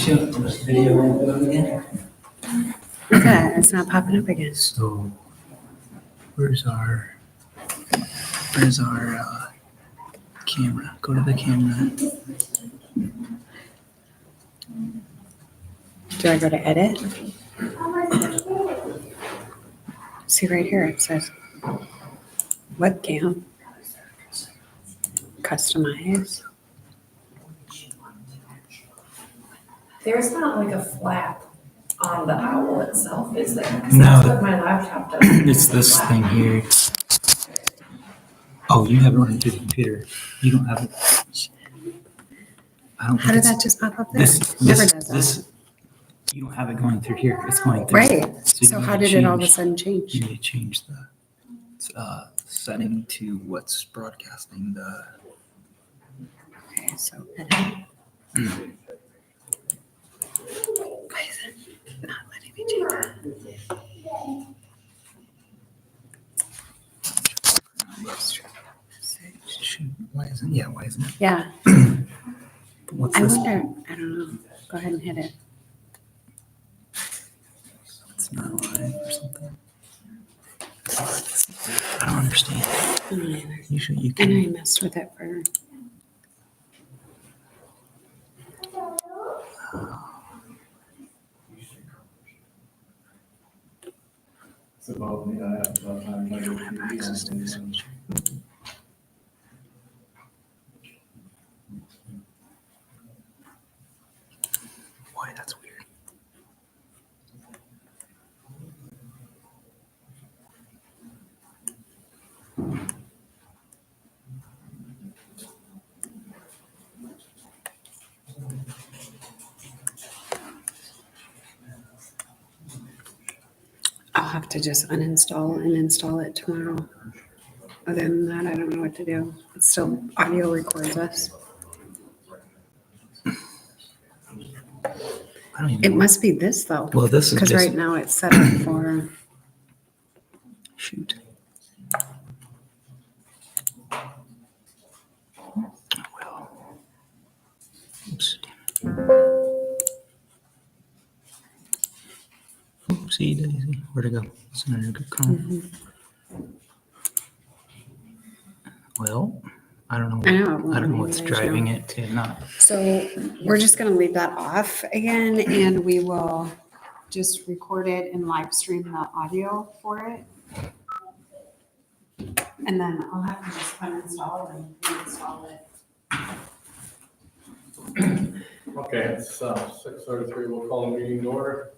Show this video again. What's that? It's not popping up again. So, where's our camera? Go to the camera. Do I go to edit? See right here, it says webcam. Customize. There's not like a flap on the owl itself, is there? 'Cause No. That's what my laptop does. It's this thing here. Oh, you have it running through the computer. You don't have it. I don't. How did that just pop up there? This Never does that. this. You don't have it going through here. It's going through. Right. you So need how to did it all of a change- sudden change? You need to change the setting to what's broadcasting the. Okay, so edit. Why is it not letting me change that? Shoot, why isn't? Yeah, why isn't it? Yeah, What's I this? wonder, I don't know. Go ahead and hit it. It's not live or something. I don't understand. I don't either. Usually you And I can. messed with it for, You don't have access to this feature. Why? That's weird. I'll have to just uninstall and install it tomorrow. Other than that, I don't know what to do. It still audio records us. I don't even. It know. must be this though. Well, this is Because just. right now it's set up for, Shoot. Well. Oops. Oopsie daisy. Where'd it go? It's not a good call. Well, I don't know. I know, it won't I don't know let me what's raise driving now. it to not. so we're just gonna leave that off again and we will just record it and live stream the audio for it. And then I'll have to just uninstall and reinstall it. Okay, it's 6:33, we'll call the meeting to order.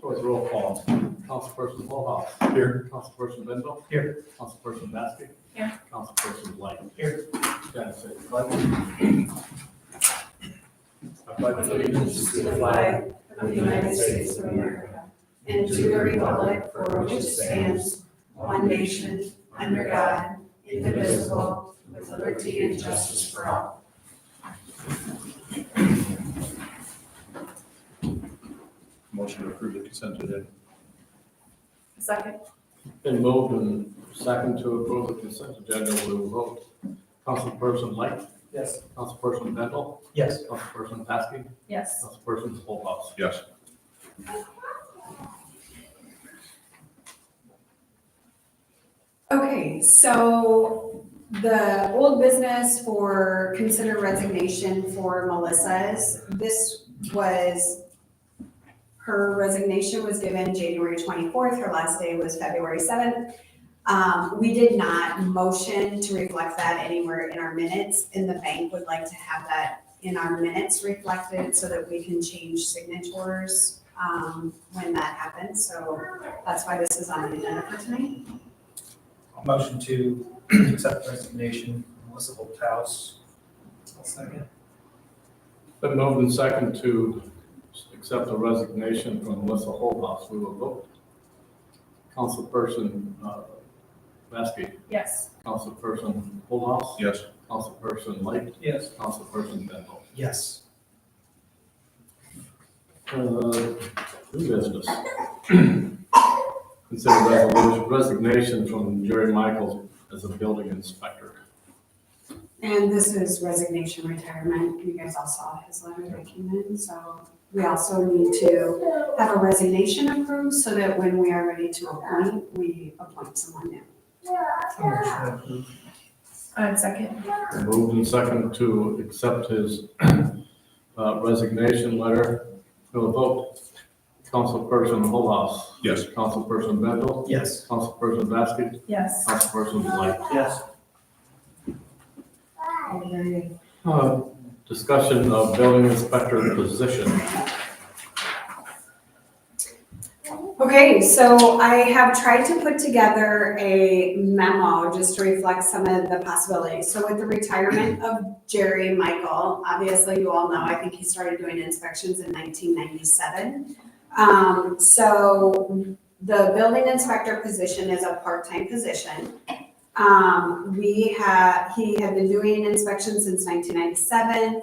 So it's roll call. Councilperson Hillhouse. Here. Councilperson Bendel. Here. Councilperson Basky. Here. Councilperson Light. Here. Stand say the pledge. I pledge allegiance To the flag of the United States of America and to the republic for which it stands, one nation, under God, indivisible, with liberty and justice for all. Motion to approve the consent agenda. Second. Been moved and second to approve the consent agenda, we will vote. Councilperson Light. Yes. Councilperson Bendel. Yes. Councilperson Basky. Yes. Councilperson Hillhouse. Yes. Okay, so the old business for consider resignation for Melissa's, this was, her resignation was given January 24th, her last day was February 7th. We did not motion to reflect that anywhere in our minutes, and the bank would like to have that in our minutes reflected so that we can change signatures when that happens, so that's why this is on the agenda for tonight. Motion to accept resignation, Melissa Holthouse. I'll second. Been moved and second to accept the resignation from Melissa Holthouse. We will vote. Councilperson Basky. Yes. Councilperson Holthouse. Yes. Councilperson Light. Yes. Councilperson Bendel. Yes. New business. Consider resignation from Jerry Michaels as a building inspector. And this is resignation retirement. You guys all saw his letter that came in, so we also need to have a resignation approved so that when we are ready to appoint, we appoint someone new. Motion to approve. Second. Moved and second to accept his resignation letter. For the vote, Councilperson Holhouse. Yes. Councilperson Bendel. Yes. Councilperson Basket. Yes. Councilperson Blight. Yes. Discussion of building inspector position. Okay, so I have tried to put together a memo just to reflect some of the possibilities. So with the retirement of Jerry Michael, obviously you all know, I think he started doing inspections in 1997. So the building inspector position is a part-time position. He had been doing inspections since 1997.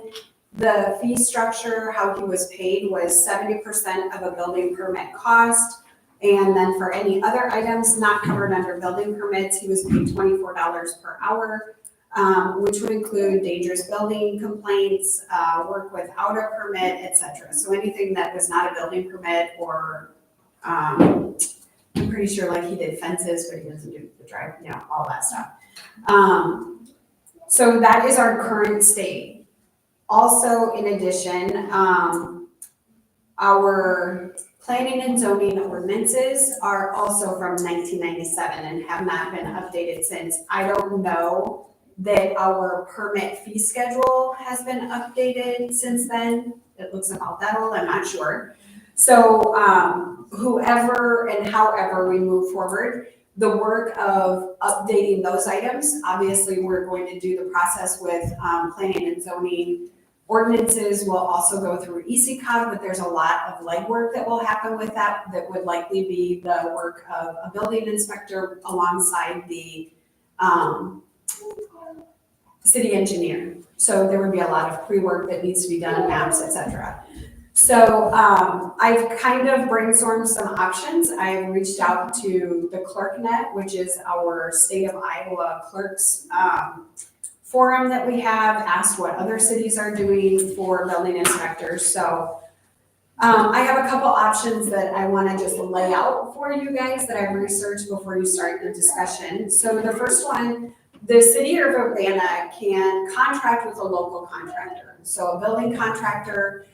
The fee structure, how he was paid, was 70% of a building permit cost. And then for any other items not covered under building permits, he was paid $24 per hour, which would include dangerous building complaints, work without a permit, etc. So anything that was not a building permit or, I'm pretty sure like he did fences, but he doesn't do the drive, all that stuff. So that is our current state. Also, in addition, our planning and zoning ordinances are also from 1997 and have not been updated since. I don't know that our permit fee schedule has been updated since then. It looks about that old, I'm not sure. So whoever and however we move forward, the work of updating those items, obviously we're going to do the process with planning and zoning. Ordinances will also go through ECOG, but there's a lot of legwork that will happen with that would likely be the work of a building inspector alongside the city engineer. So there would be a lot of pre-work that needs to be done, maps, etc. So I've kind of brainstormed some options. I've reached out to the ClerkNet, which is our state of Iowa clerks forum that we have, asked what other cities are doing for building inspectors. So I have a couple options that I want to just lay out for you guys that I've researched before you start the discussion. So the first one, the city of Urbana can contract with a local contractor. So a building contractor,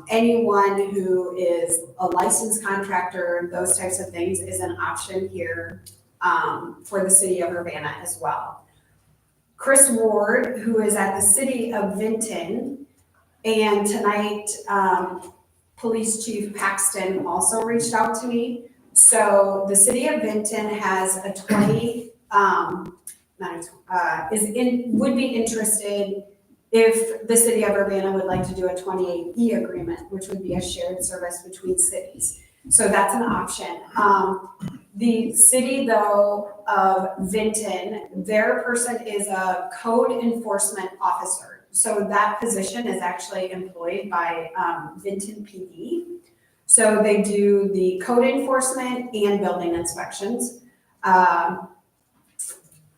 anyone who is a licensed contractor, those types of things is an option here for the city of Urbana as well. Chris Ward, who is at the city of Vinton, and tonight Police Chief Paxton also reached out to me. So the city of Vinton has a 20, would be interested if the city of Urbana would like to do a 28E agreement, which would be a shared service between cities. So that's an option. The city, though, of Vinton, their person is a code enforcement officer. So that position is actually employed by Vinton PD. So they do the code enforcement and building inspections.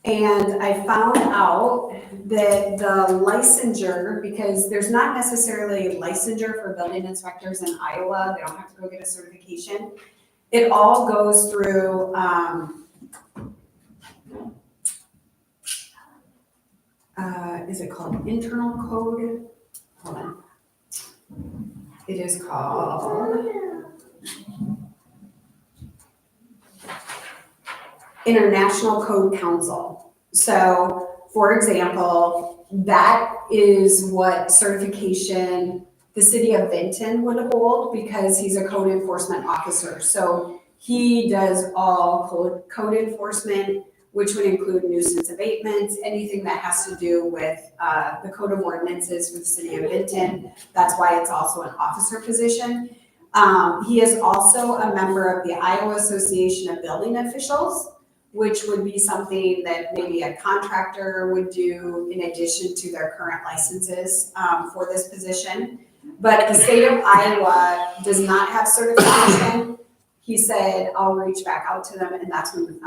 And I found out that the licensure, because there's not necessarily licensure for building inspectors in Iowa, they don't have to go get a certification. It all goes through, is it called internal code? Hold on. It is called International Code Council. So, for example, that is what certification the city of Vinton would hold because he's a code enforcement officer. So he does all code enforcement, which would include nuisance abatements, anything that has to do with the code of ordinances for the city of Vinton. That's why it's also an officer position. He is also a member of the Iowa Association of Building Officials, which would be something that maybe a contractor would do in addition to their current licenses for this position. But the state of Iowa does not have certification. He said, I'll reach back out to them, and that's when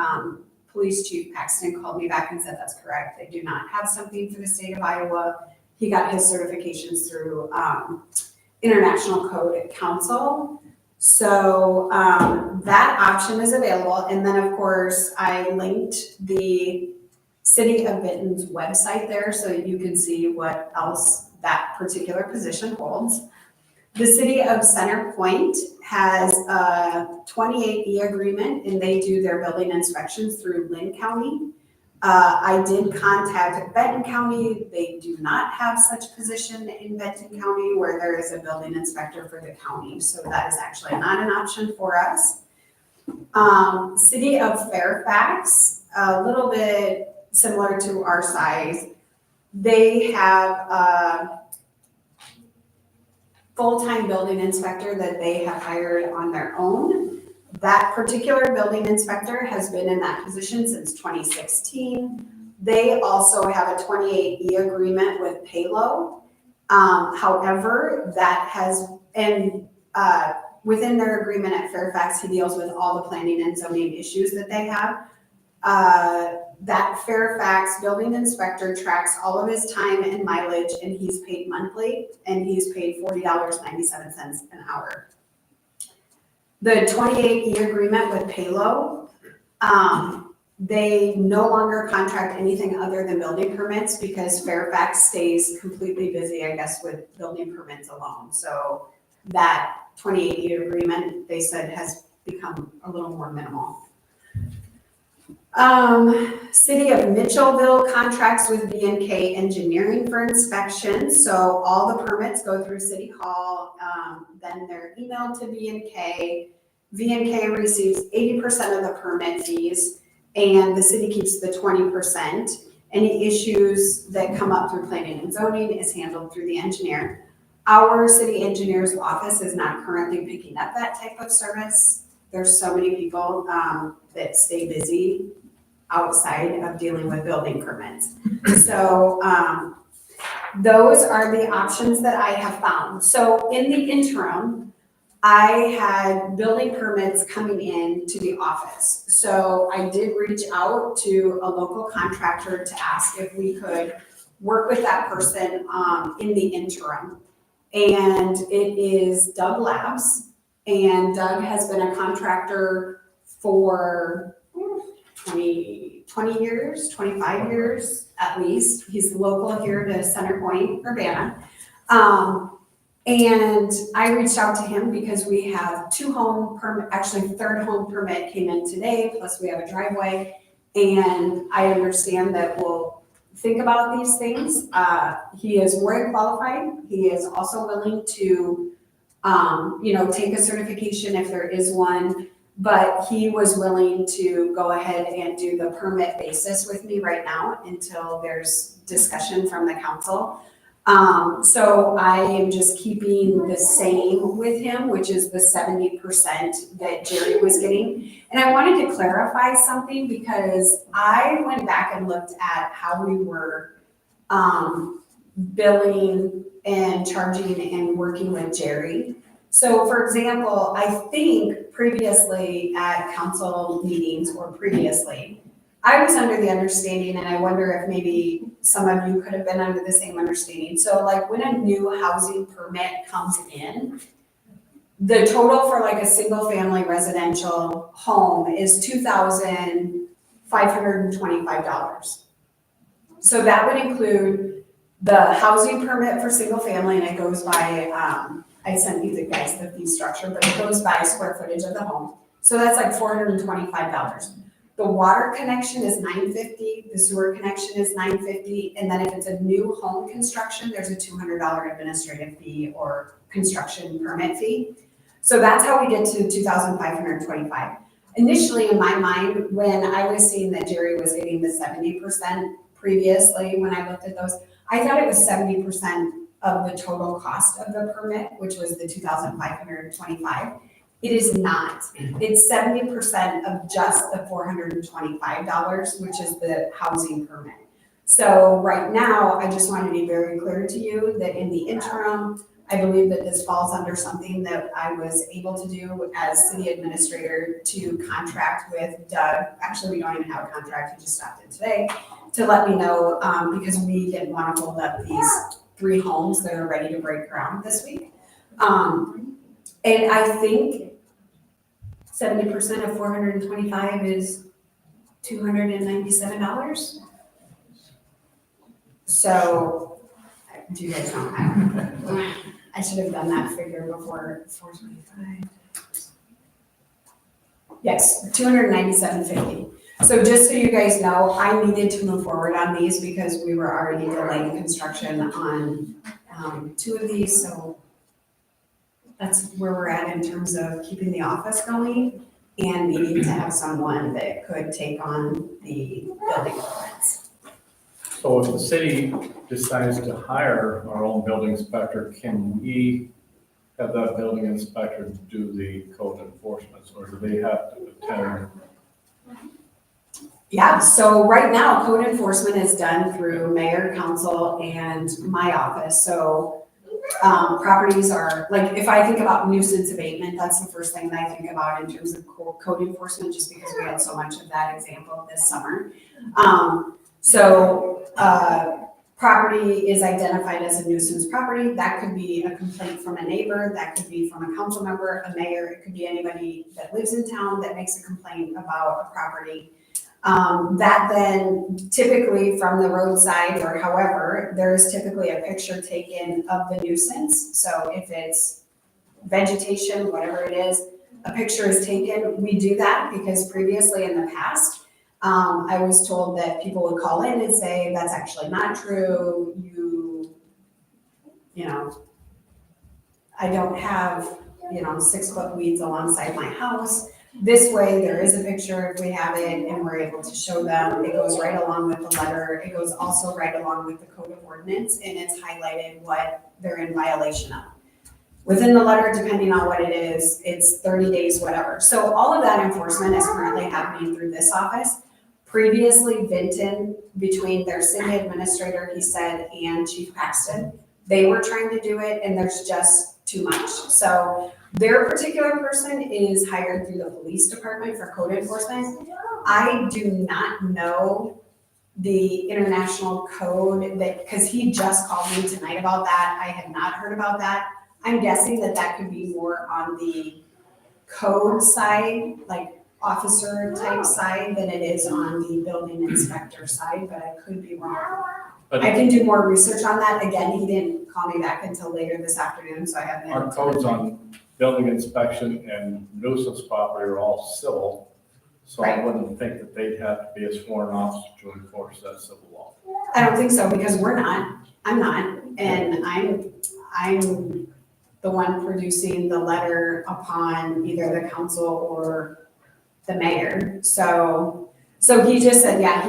Police Chief Paxton called me back and said that's correct. They do not have something for the state of Iowa. He got his certifications through International Code Council. So that option is available. And then, of course, I linked the City of Benton's website there so that you can see what else that particular position holds. The City of Center Point has a 28E agreement, and they do their building inspections through Lynn County. I did contact Benton County. They do not have such position in Benton County where there is a building inspector for the county. So that is actually not an option for us. City of Fairfax, a little bit similar to our size. They have a full-time building inspector that they have hired on their own. That particular building inspector has been in that position since 2016. They also have a 28E agreement with Palo. However, that has, and within their agreement at Fairfax, he deals with all the planning and zoning issues that they have. That Fairfax building inspector tracks all of his time and mileage, and he's paid monthly, and he's paid $40.97 an hour. The 28E agreement with Palo, they no longer contract anything other than building permits because Fairfax stays completely busy, I guess, with building permits alone. So that 28E agreement, they said, has become a little more minimal. City of Mitchellville contracts with B&K Engineering for inspection. So all the permits go through City Hall, then they're emailed to B&K. B&K receives 80% of the permit fees, and the city keeps the 20%. Any issues that come up through planning and zoning is handled through the engineer. Our city engineer's office is not currently picking up that type of service. There's so many people that stay busy outside of dealing with building permits. So those are the options that I have found. So in the interim, I had building permits coming in to the office. So I did reach out to a local contractor to ask if we could work with that person in the interim. And it is Doug Labs. And Doug has been a contractor for 20 years, 25 years at least. He's local here to Center Point, Urbana. And I reached out to him because we have two home permit, actually third home permit came in today, plus we have a driveway. And I understand that we'll think about these things. He is more than qualified. He is also willing to, take a certification if there is one. But he was willing to go ahead and do the permit basis with me right now until there's discussion from the council. So I am just keeping the same with him, which is the 70% that Jerry was getting. And I wanted to clarify something because I went back and looked at how we were billing and charging and working with Jerry. So for example, I think previously at council meetings or previously, I was under the understanding, and I wonder if maybe some of you could have been under the same understanding. So like when a new housing permit comes in, the total for like a single family residential home is $2,525. So that would include the housing permit for single family, and it goes by, I sent you guys the fee structure, but it goes by square footage of the home. So that's like $425. The water connection is $950, the sewer connection is $950, and then if it's a new home construction, there's a $200 administrative fee or construction permit fee. So that's how we get to $2,525. Initially in my mind, when I was seeing that Jerry was getting the 70% previously, when I looked at those, I thought it was 70% of the total cost of the permit, which was the $2,525. It is not. It's 70% of just the $425, which is the housing permit. So right now, I just want to be very clear to you that in the interim, I believe that this falls under something that I was able to do as city administrator to contract with Doug. Actually, we don't even have a contract. He just stopped in today to let me know because we didn't want to hold up these 3 homes that are ready to break ground this week. And I think 70% of 425 is $297. So, do you guys know? I should have done that figure before 425. Yes, 297.50. So just so you guys know, I needed to move forward on these because we were already delaying construction on 2 of these, so that's where we're at in terms of keeping the office going and needing to have someone that could take on the building permits. So if the city decides to hire our own building inspector, can we have that building inspector do the code enforcement, or do they have to attend? Yeah, so right now, code enforcement is done through mayor, council, and my office. So properties are, like, if I think about nuisance abatement, that's the first thing that I think about in terms of code enforcement, just because we had so much of that example this summer. Property is identified as a nuisance property. That could be a complaint from a neighbor, that could be from a council member, a mayor, it could be anybody that lives in town that makes a complaint about a property. That then typically from the roadside or however, there is typically a picture taken of the nuisance. So if it's vegetation, whatever it is, a picture is taken. We do that because previously in the past, I was told that people would call in and say, that's actually not true. You know, I don't have, 6-foot weeds alongside my house. This way, there is a picture if we have it and we're able to show them. It goes right along with the letter. It goes also right along with the code of ordinance, and it's highlighted what they're in violation of. Within the letter, depending on what it is, it's 30 days, whatever. So all of that enforcement is currently happening through this office. Previously, Vinton, between their city administrator, he said, and Chief Paxton, they were trying to do it, and there's just too much. So their particular person is hired through the police department for code enforcement. I do not know the international code that, because he just called me tonight about that. I had not heard about that. I'm guessing that that could be more on the code side, like officer type side, than it is on the building inspector side, but I could be wrong. But I can do more research on that. Again, he didn't call me back until later this afternoon, so I haven't. our codes on building inspection and nuisance property are all civil, so I Right. wouldn't think that they'd have to be a sworn officer to enforce that civil law. I don't think so, because we're not, I'm not, and I'm the one producing the letter upon either the council or the mayor. So he just said, yeah,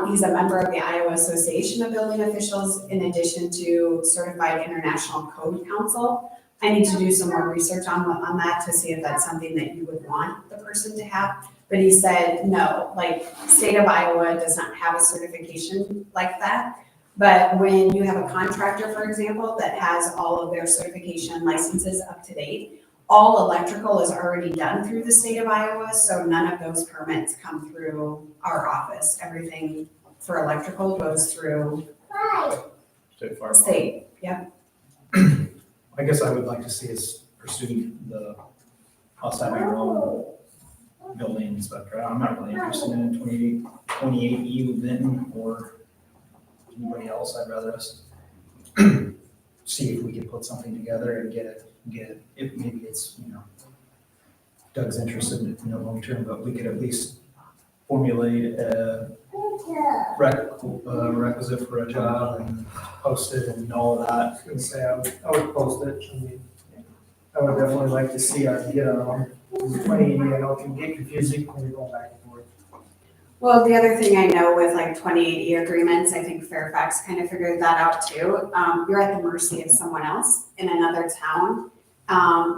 he's a member of the Iowa Association of Building Officials in addition to Certified International Code Council. I need to do some more research on that to see if that's something that you would want the person to have. But he said, no, like state of Iowa does not have a certification like that. But when you have a contractor, for example, that has all of their certification licenses up to date, all electrical is already done through the state of Iowa, so none of those permits come through our office. Everything for electrical goes through State fire. state, yep. I guess I would like to see us pursue us having our own building inspector. I'm not really interested in 28E with Vinton or anybody else. I'd rather us see if we can put something together and get it, if maybe it's, Doug's interested in the long term, but we could at least formulate a requisite for a job and post it and all of that. I was gonna say, I would post it. I mean, I would definitely like to see our get on 2080. I know it can get confusing when you're going back and forth. Well, the other thing I know with like 2080 agreements, I think Fairfax kind of figured that out too. You're at the mercy of someone else in another town,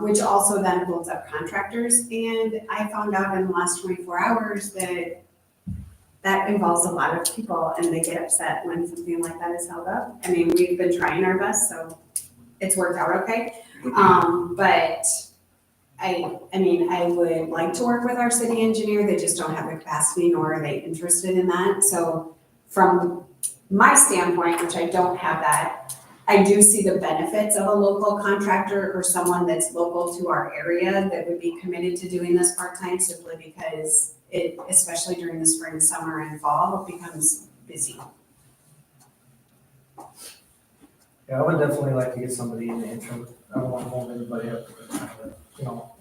which also then holds up contractors. And I found out in the last 24 hours that that involves a lot of people and they get upset when something like that is held up. I mean, we've been trying our best, so it's worked out okay. But I mean, I would like to work with our city engineer. They just don't have the capacity, nor are they interested in that. So from my standpoint, which I don't have that, I do see the benefits of a local contractor or someone that's local to our area that would be committed to doing this part-time simply because it, especially during the spring, summer, and fall, it becomes busy. Yeah, I would definitely like to get somebody in the interim. I don't want to hold anybody up,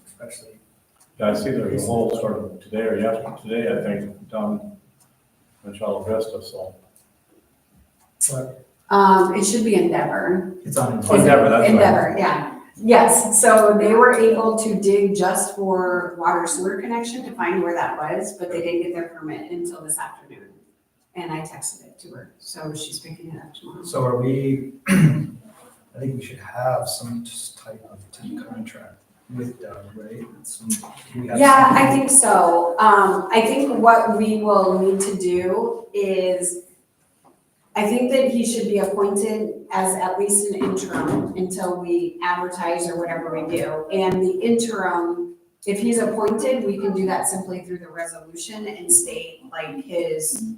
especially. Yeah, I see there's a hole sort of today or yesterday, I think, down in Chula Vista, so. But It should be Endeavor. It's on. Endeavor, that's right. Endeavor, yeah. Yes, so they were able to dig just for water sewer connection to find where that was, but they didn't get their permit until this afternoon. And I texted it to her, so she's picking it up tomorrow. So are we, I think we should have some just type of temp contract with Doug, right? Do we have Yeah, something? I think so. I think what we will need to do is, I think that he should be appointed as at least an interim until we advertise or whatever we do. And the interim, if he's appointed, we can do that simply through the resolution and state like his,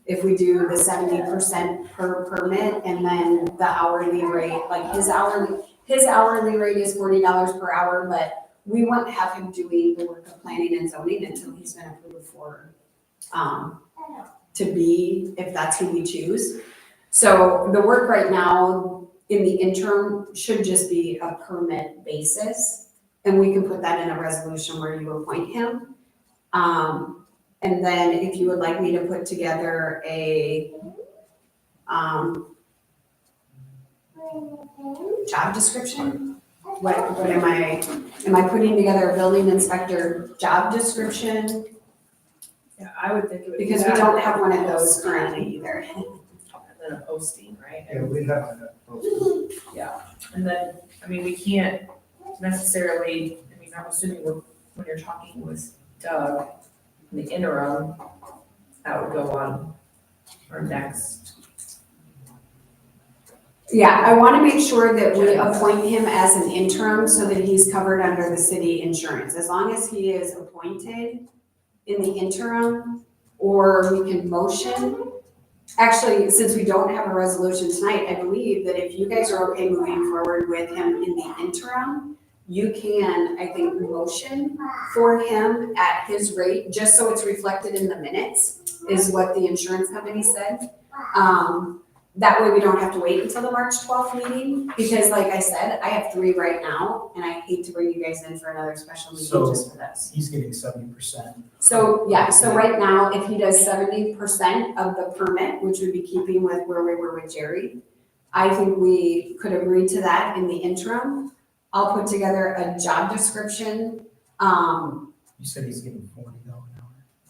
if we do the 70% per permit and then the hourly rate, like his hourly rate is $40 per hour, but we won't have him doing the work of planning and zoning until he's been approved for, to be, if that's who we choose. So the work right now in the interim should just be a permit basis. And we can put that in a resolution where you appoint him. And then if you would like me to put together a, job description? What am I putting together a building inspector job description? Yeah, I would think it would be Because we that. don't have one of those currently either. And then a posting, right? yeah, we'd have to. Yeah, and then, I mean, we can't necessarily, I mean, I'm assuming when you're talking with Doug, in the interim, that would go on our next. Yeah, I want to make sure that we appoint him as an interim so that he's covered under the city insurance. As long as he is appointed in the interim, or we can motion. Actually, since we don't have a resolution tonight, I believe that if you guys are okay moving forward with him in the interim, you can, I think, motion for him at his rate, just so it's reflected in the minutes, is what the insurance company said. That way we don't have to wait until the March 12th meeting, because like I said, I have 3 right now, and I hate to bring you guys in for another special meeting So- just for this. He's getting 70%. So, yeah, so right now, if he does 70% of the permit, which would be keeping with where we were with Jerry, I think we could agree to that in the interim. I'll put together a job description. You said he's getting $40 an hour.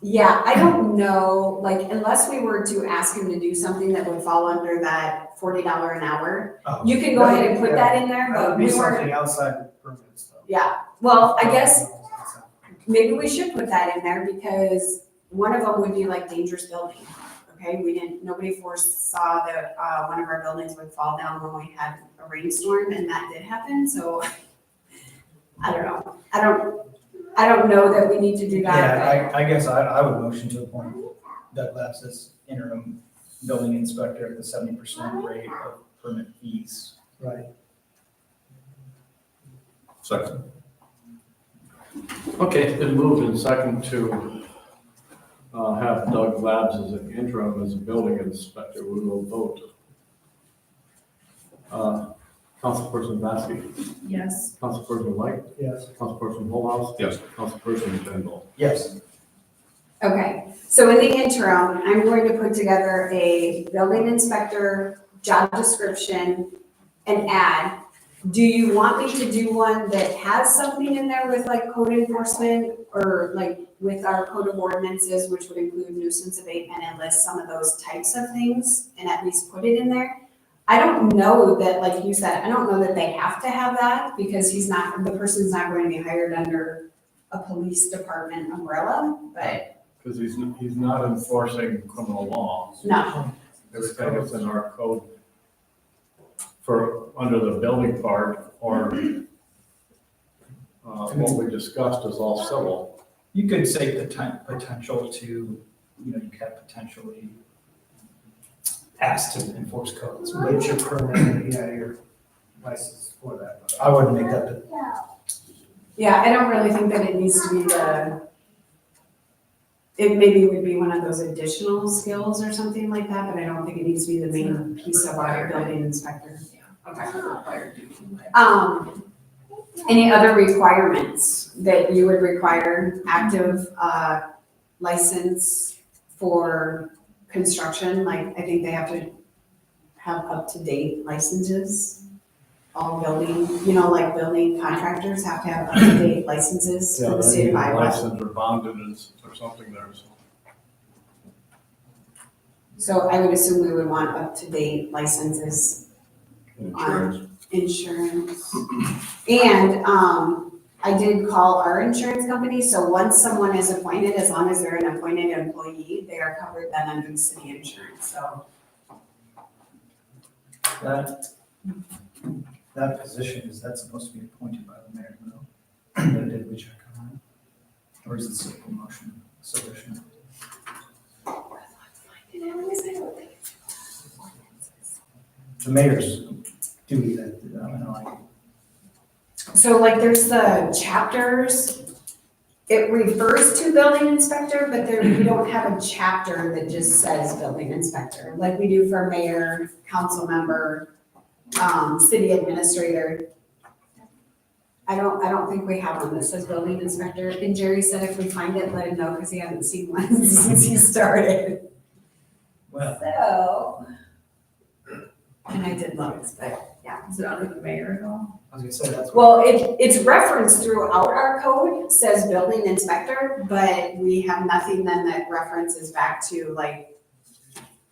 Yeah, I don't know, like, unless we were to ask him to do something that would fall under that $40 an hour, Oh, you can go ahead and put that in there, That would but be we weren't, something outside the permits though. yeah. Well, I guess maybe we should put that in there because one of them would be like dangerous building. Okay, nobody foresaw that, one of our buildings would fall down when we had a rainstorm, and that did happen, so I don't know. I don't know that we need to do that, Yeah, I guess I would motion to appoint Doug Labs as interim building inspector at the 70% rate of permit fees. Right. Second. Okay, it's been moved and second to have Doug Labs as an interim as a building inspector. We will vote. Councilperson Vasky, Yes. Councilperson White, Yes. Councilperson Holhouse, Yes. Councilperson Tindall. Yes. Okay, so in the interim, I'm going to put together a building inspector job description and add, do you want me to do one that has something in there with like code enforcement or like with our code of ordinances, which would include nuisance abatement and list some of those types of things and at least put it in there? I don't know that, like you said, I don't know that they have to have that because the person's not going to be hired under a police department umbrella, but Because he's not enforcing criminal law. no. Everything is in our code for, under the building part, or what we discussed is all civil. You could say potential to, you could have potentially asked to enforce codes. Get your permit, yeah, your license for that. I wouldn't make that, Yeah, I don't really think that it needs to be it maybe would be one of those additional skills or something like that, but I don't think it needs to be the main piece of our building inspector. Any other requirements that you would require? Active, license for construction, like I think they have to have up-to-date licenses. All building, like building contractors have to have up-to-date licenses Yeah, for the they state need of a Iowa. license or bonded or something there, so. So I would assume we would want up-to-date licenses, insurance. And, I did call our insurance company, so once someone is appointed, as long as they're an appointed employee, they are covered then under the city insurance, so. that position, is that supposed to be appointed by the mayor, no? Or did we check on that? Or is it still promotion, sufficient? The mayor's duty that, like, So like there's the chapters, it refers to building inspector, but we don't have a chapter that just says building inspector, like we do for mayor, council member, city administrator. I don't think we have one that says building inspector, and Jerry said if we find it, let him know, because he hasn't seen one since he started. well, So. And I did look, but yeah. Is it under the mayor at all? I was gonna say, that's. Well, it's referenced throughout our code, says building inspector, but we have nothing then that references back to like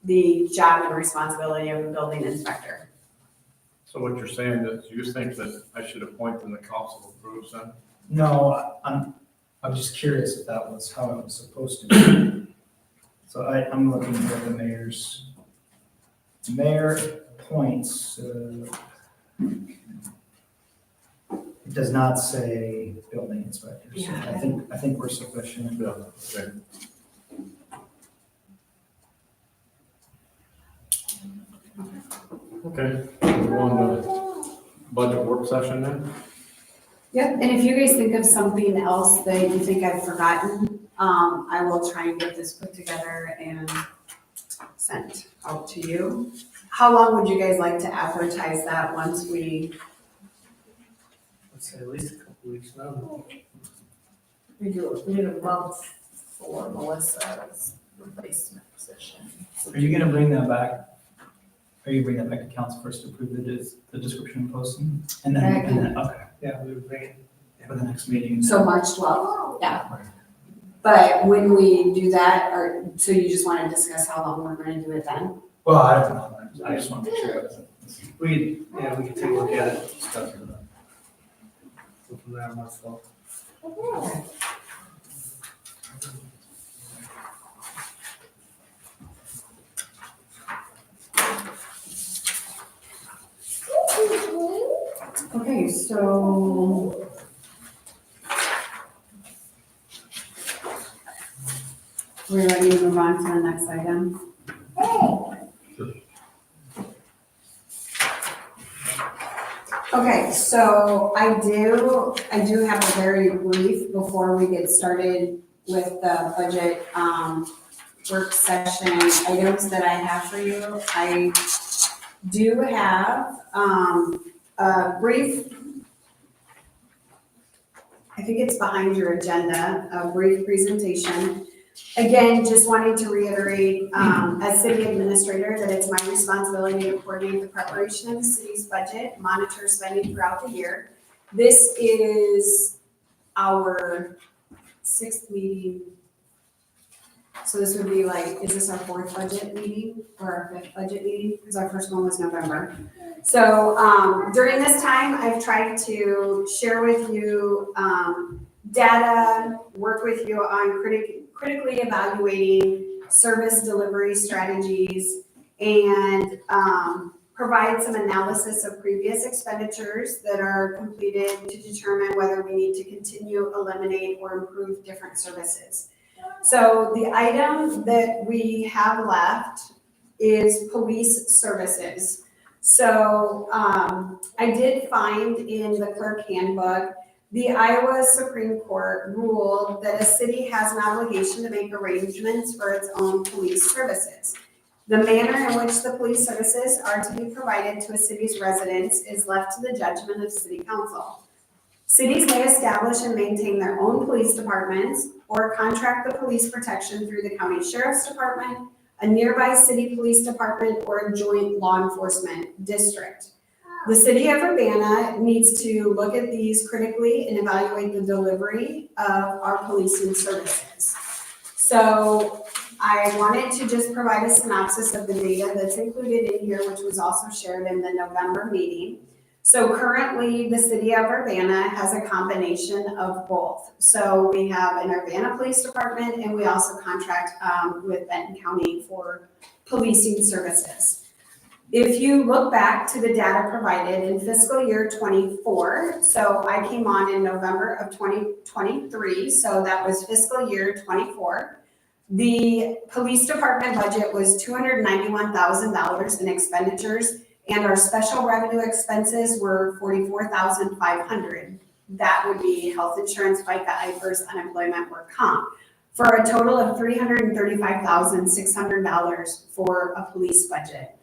the job and responsibility of a building inspector. So what you're saying is you think that I should appoint them, the council approves them? No, I'm just curious if that was how it was supposed to be. So I'm looking at the mayor's, mayor appoints, it does not say building inspector, so Yeah. I think we're sufficient. Yeah, okay. Okay, we're on the budget work session then? Yep, and if you guys think of something else that you think I've forgotten, I will try and get this put together and sent out to you. How long would you guys like to advertise that once we, Let's say at least a couple weeks now. We need a month for Melissa's replacement position. Are you gonna bring that back? Are you bringing that back to council first to approve the description and posting? And then, okay, Yeah, we would bring it. for the next meeting. so March 12th? Yeah. But when we do that, so you just want to discuss how long we're going to do it then? Well, I don't know, I just want to make sure. We can take a look at it. Stuff in the. Go from there myself. Okay, so. We're ready to move on to the next item. Okay, so I do have a very brief before we get started with the budget, work session items that I have for you. I do have, a brief, I think it's behind your agenda, a brief presentation. Again, just wanting to reiterate, as city administrator, that it's my responsibility to coordinate the preparation of the city's budget, monitor spending throughout the year. This is our 6th meeting. So this would be like, is this our 4th budget meeting or our 5th budget meeting? Because our first one was November. So during this time, I've tried to share with you data, work with you on critically evaluating service delivery strategies, and provide some analysis of previous expenditures that are completed to determine whether we need to continue, eliminate, or improve different services. So the item that we have left is police services. So I did find in the clerk handbook, the Iowa Supreme Court ruled that a city has an obligation to make arrangements for its own police services. The manner in which the police services are to be provided to a city's residents is left to the judgment of city council. Cities may establish and maintain their own police departments or contract the police protection through the county sheriff's department, a nearby city police department, or a joint law enforcement district. The city of Urbana needs to look at these critically and evaluate the delivery of our policing services. So I wanted to just provide a synopsis of the data that's included in here, which was also shared in the November meeting. So currently, the city of Urbana has a combination of both. So we have an Urbana Police Department, and we also contract with Benton County for policing services. If you look back to the data provided in fiscal year 24, so I came on in November of 2023, so that was fiscal year 24. The police department budget was $291,000 in expenditures, and our special revenue expenses were $44,500. That would be health insurance, FICA, IFRS, unemployment, work comp, for a total of $335,600 for a police budget.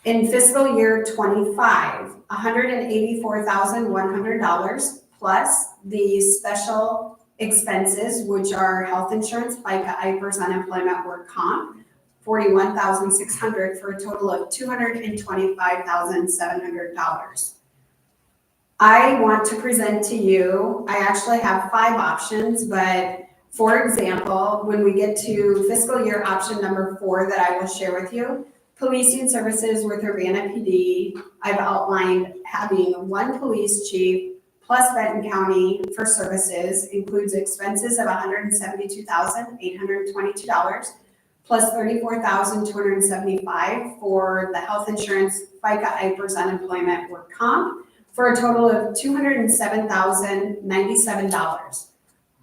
In fiscal year 25, $184,100 plus the special expenses, which are health insurance, FICA, IFRS, unemployment, work comp, $41,600 for a total of $225,700. I want to present to you, I actually have 5 options, but for example, when we get to fiscal year option number 4 that I will share with you, policing services with Urbana PD, I've outlined having 1 police chief plus Benton County for services, includes expenses of $172,822, plus $34,275 for the health insurance, FICA, IFRS, unemployment, work comp, for a total of $207,097.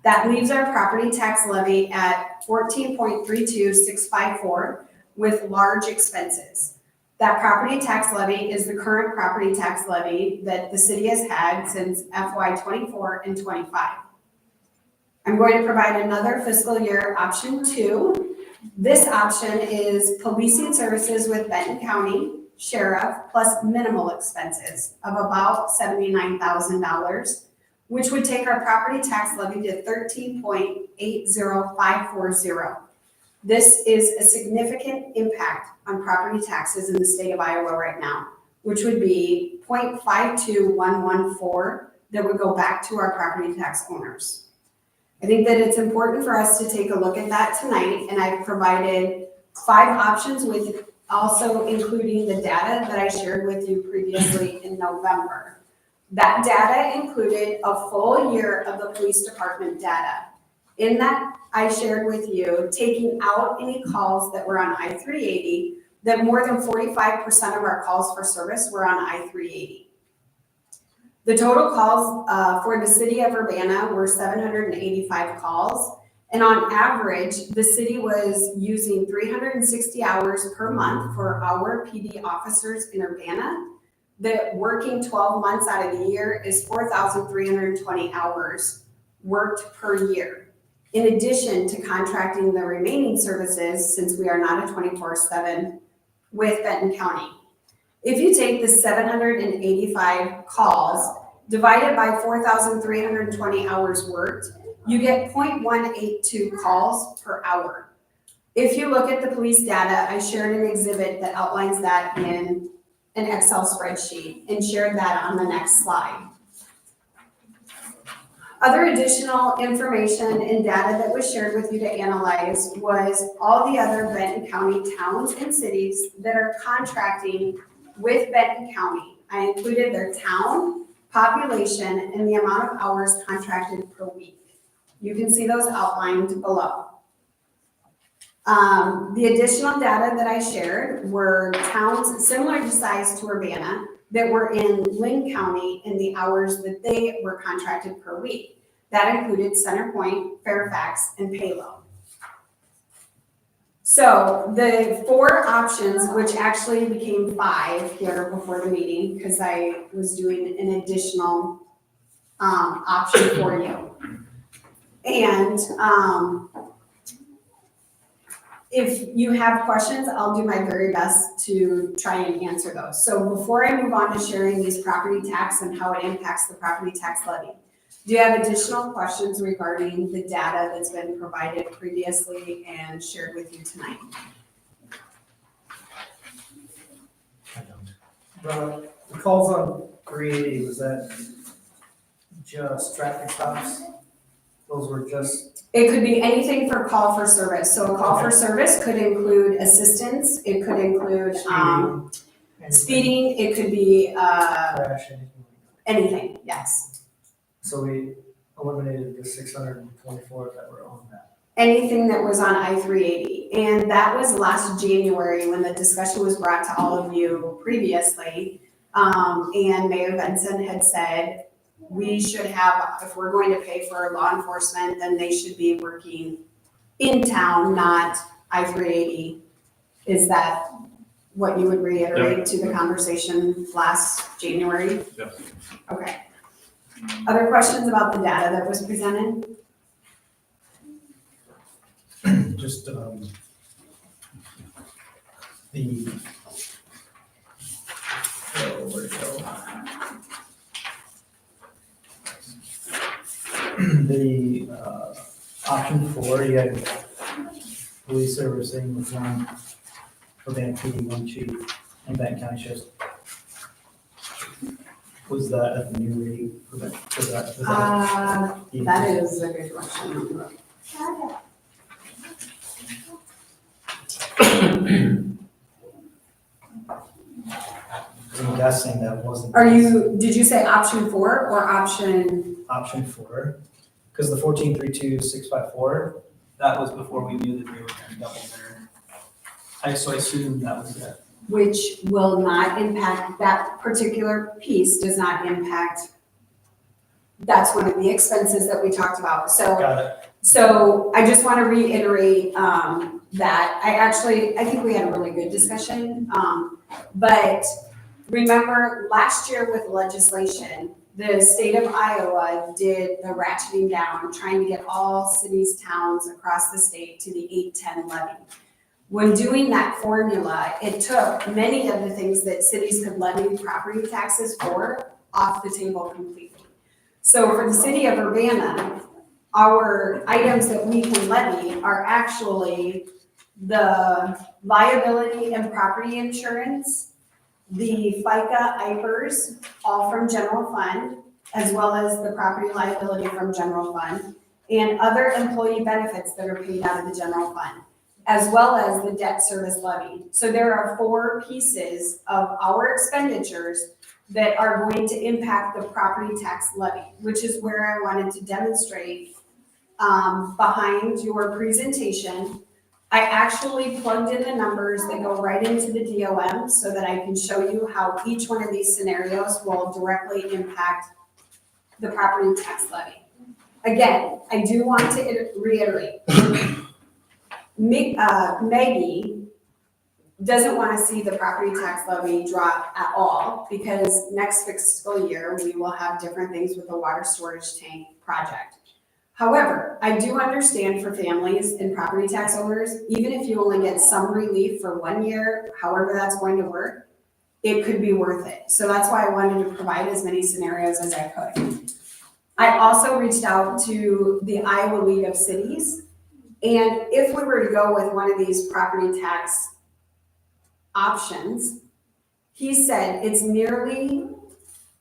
That leaves our property tax levy at $14.32654 with large expenses. That property tax levy is the current property tax levy that the city has had since FY 24 and 25. I'm going to provide another fiscal year option 2. This option is policing services with Benton County Sheriff plus minimal expenses of about $79,000, which would take our property tax levy to $13.80540. This is a significant impact on property taxes in the state of Iowa right now, which would be 0.52114 that would go back to our property tax owners. I think that it's important for us to take a look at that tonight, and I've provided 5 options with also including the data that I shared with you previously in November. That data included a full year of the police department data. In that, I shared with you, taking out any calls that were on I-380, that more than 45% of our calls for service were on I-380. The total calls for the city of Urbana were 785 calls, and on average, the city was using 360 hours per month for our PD officers in Urbana. That working 12 months out of the year is 4,320 hours worked per year. In addition to contracting the remaining services, since we are not a 24/7 with Benton County. If you take the 785 calls divided by 4,320 hours worked, you get 0.182 calls per hour. If you look at the police data, I shared an exhibit that outlines that in an Excel spreadsheet and shared that on the next slide. Other additional information and data that was shared with you to analyze was all the other Benton County towns and cities that are contracting with Benton County. I included their town, population, and the amount of hours contracted per week. You can see those outlined below. The additional data that I shared were towns similar in size to Urbana that were in Lynn County and the hours that they were contracted per week. That included Center Point, Fairfax, and Palo. So the 4 options, which actually became 5 here before the meeting, because I was doing an additional option for you. And if you have questions, I'll do my very best to try and answer those. So before I move on to sharing these property tax and how it impacts the property tax levy, do you have additional questions regarding the data that's been provided previously and shared with you tonight? I don't. The calls on 380, was that just traffic stops? Those were just, It could be anything for call for service. So a call for service could include assistance, it could include speeding, it could be crash, anything like anything, yes. that. So we eliminated the 624 that were on that. Anything that was on I-380. And that was last January when the discussion was brought to all of you previously. And Mayor Benson had said, we should have, if we're going to pay for law enforcement, then they should be working in town, not I-380. Is that what you would reiterate to the conversation last January? Yes. Okay. Other questions about the data that was presented? Just, the, where'd it go? The, option 4, you had police servicing with 1 Urbana PD, 1 chief, and Benton County Sheriff's. Was that at the new rate? Was that That is a good question. I'm guessing that wasn't. Did you say option 4 or option? Option 4, because the 1432,654, that was before we knew that they were gonna double their. So I assume that was it. Which will not impact, that particular piece does not impact, that's one of the expenses that we talked about. Got it. So I just want to reiterate that I think we had a really good discussion. But remember last year with legislation, the state of Iowa did the ratcheting down, trying to get all cities, towns across the state to the 810 levy. When doing that formula, it took many of the things that cities could levy property taxes for off the table completely. So for the city of Urbana, our items that we can levy are actually the liability and property insurance, the FICA IPERS, all from general fund, as well as the property liability from general fund, and other employee benefits that are paid out of the general fund, as well as the debt service levy. So there are 4 pieces of our expenditures that are going to impact the property tax levy, which is where I wanted to demonstrate behind your presentation. I actually plugged in the numbers that go right into the DOM so that I can show you how each one of these scenarios will directly impact the property tax levy. Again, I do want to reiterate, Maggie doesn't want to see the property tax levy drop at all because next fiscal year, we will have different things with the water storage tank project. However, I do understand for families and property tax owners, even if you only get some relief for 1 year, however that's going to work, it could be worth it. So that's why I wanted to provide as many scenarios as I could. I also reached out to the Iowa League of Cities, and if we were to go with one of these property tax options, he said it's nearly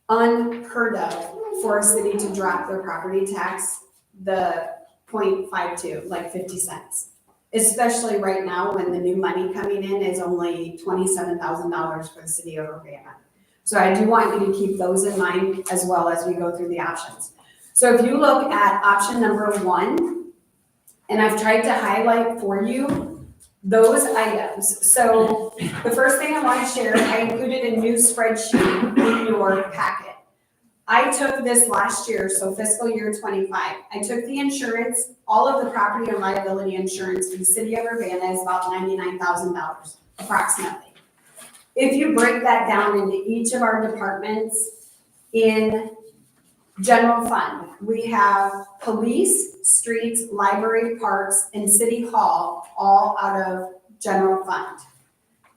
unheard of for a city to drop their property tax the 0.52, like 50 cents. Especially right now when the new money coming in is only $27,000 for the city of Urbana. So I do want you to keep those in mind as well as we go through the options. So if you look at option number 1, and I've tried to highlight for you those items. So the first thing I want to share, I included a new spreadsheet in your packet. I took this last year, so fiscal year 25. I took the insurance, all of the property and liability insurance for the city of Urbana is about $99,000 approximately. If you break that down into each of our departments in general fund, we have police, streets, library, parks, and city hall, all out of general fund.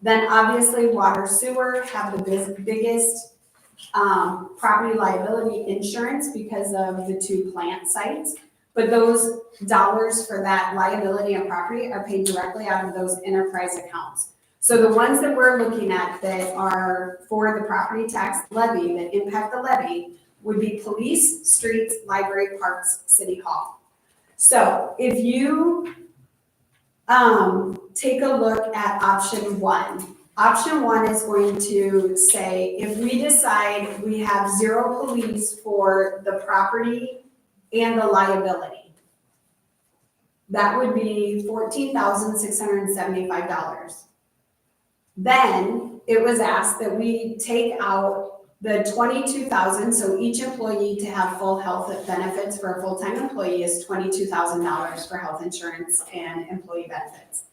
Then obviously water, sewer have the biggest property liability insurance because of the 2 plant sites. But those dollars for that liability and property are paid directly out of those enterprise accounts. So the ones that we're looking at that are for the property tax levy, that impact the levy, would be police, streets, library, parks, city hall. So if you take a look at option 1, option 1 is going to say, if we decide we have 0 police for the property and the liability, that would be $14,675. Then it was asked that we take out the $22,000, so each employee to have full health benefits for a full-time employee is $22,000 for health insurance and employee benefits.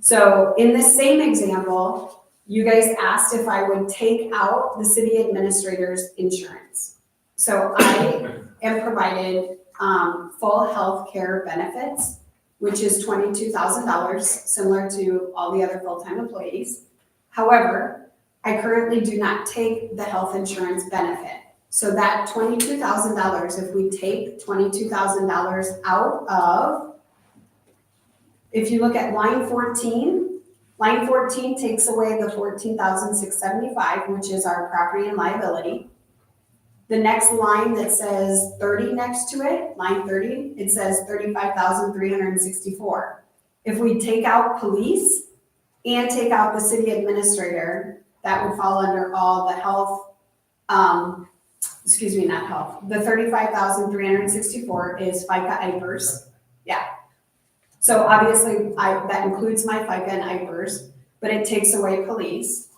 So in the same example, you guys asked if I would take out the city administrator's insurance. So I am provided full health care benefits, which is $22,000, similar to all the other full-time employees. However, I currently do not take the health insurance benefit. So that $22,000, if we take $22,000 out of, if you look at line 14 takes away the $14,675, which is our property and liability. The next line that says 30 next to it, line 30, it says $35,364. If we take out police and take out the city administrator, that would fall under all the health, not health. The $35,364 is FICA IPERS. Yeah. So obviously that includes my FICA and IPERS, but it takes away police.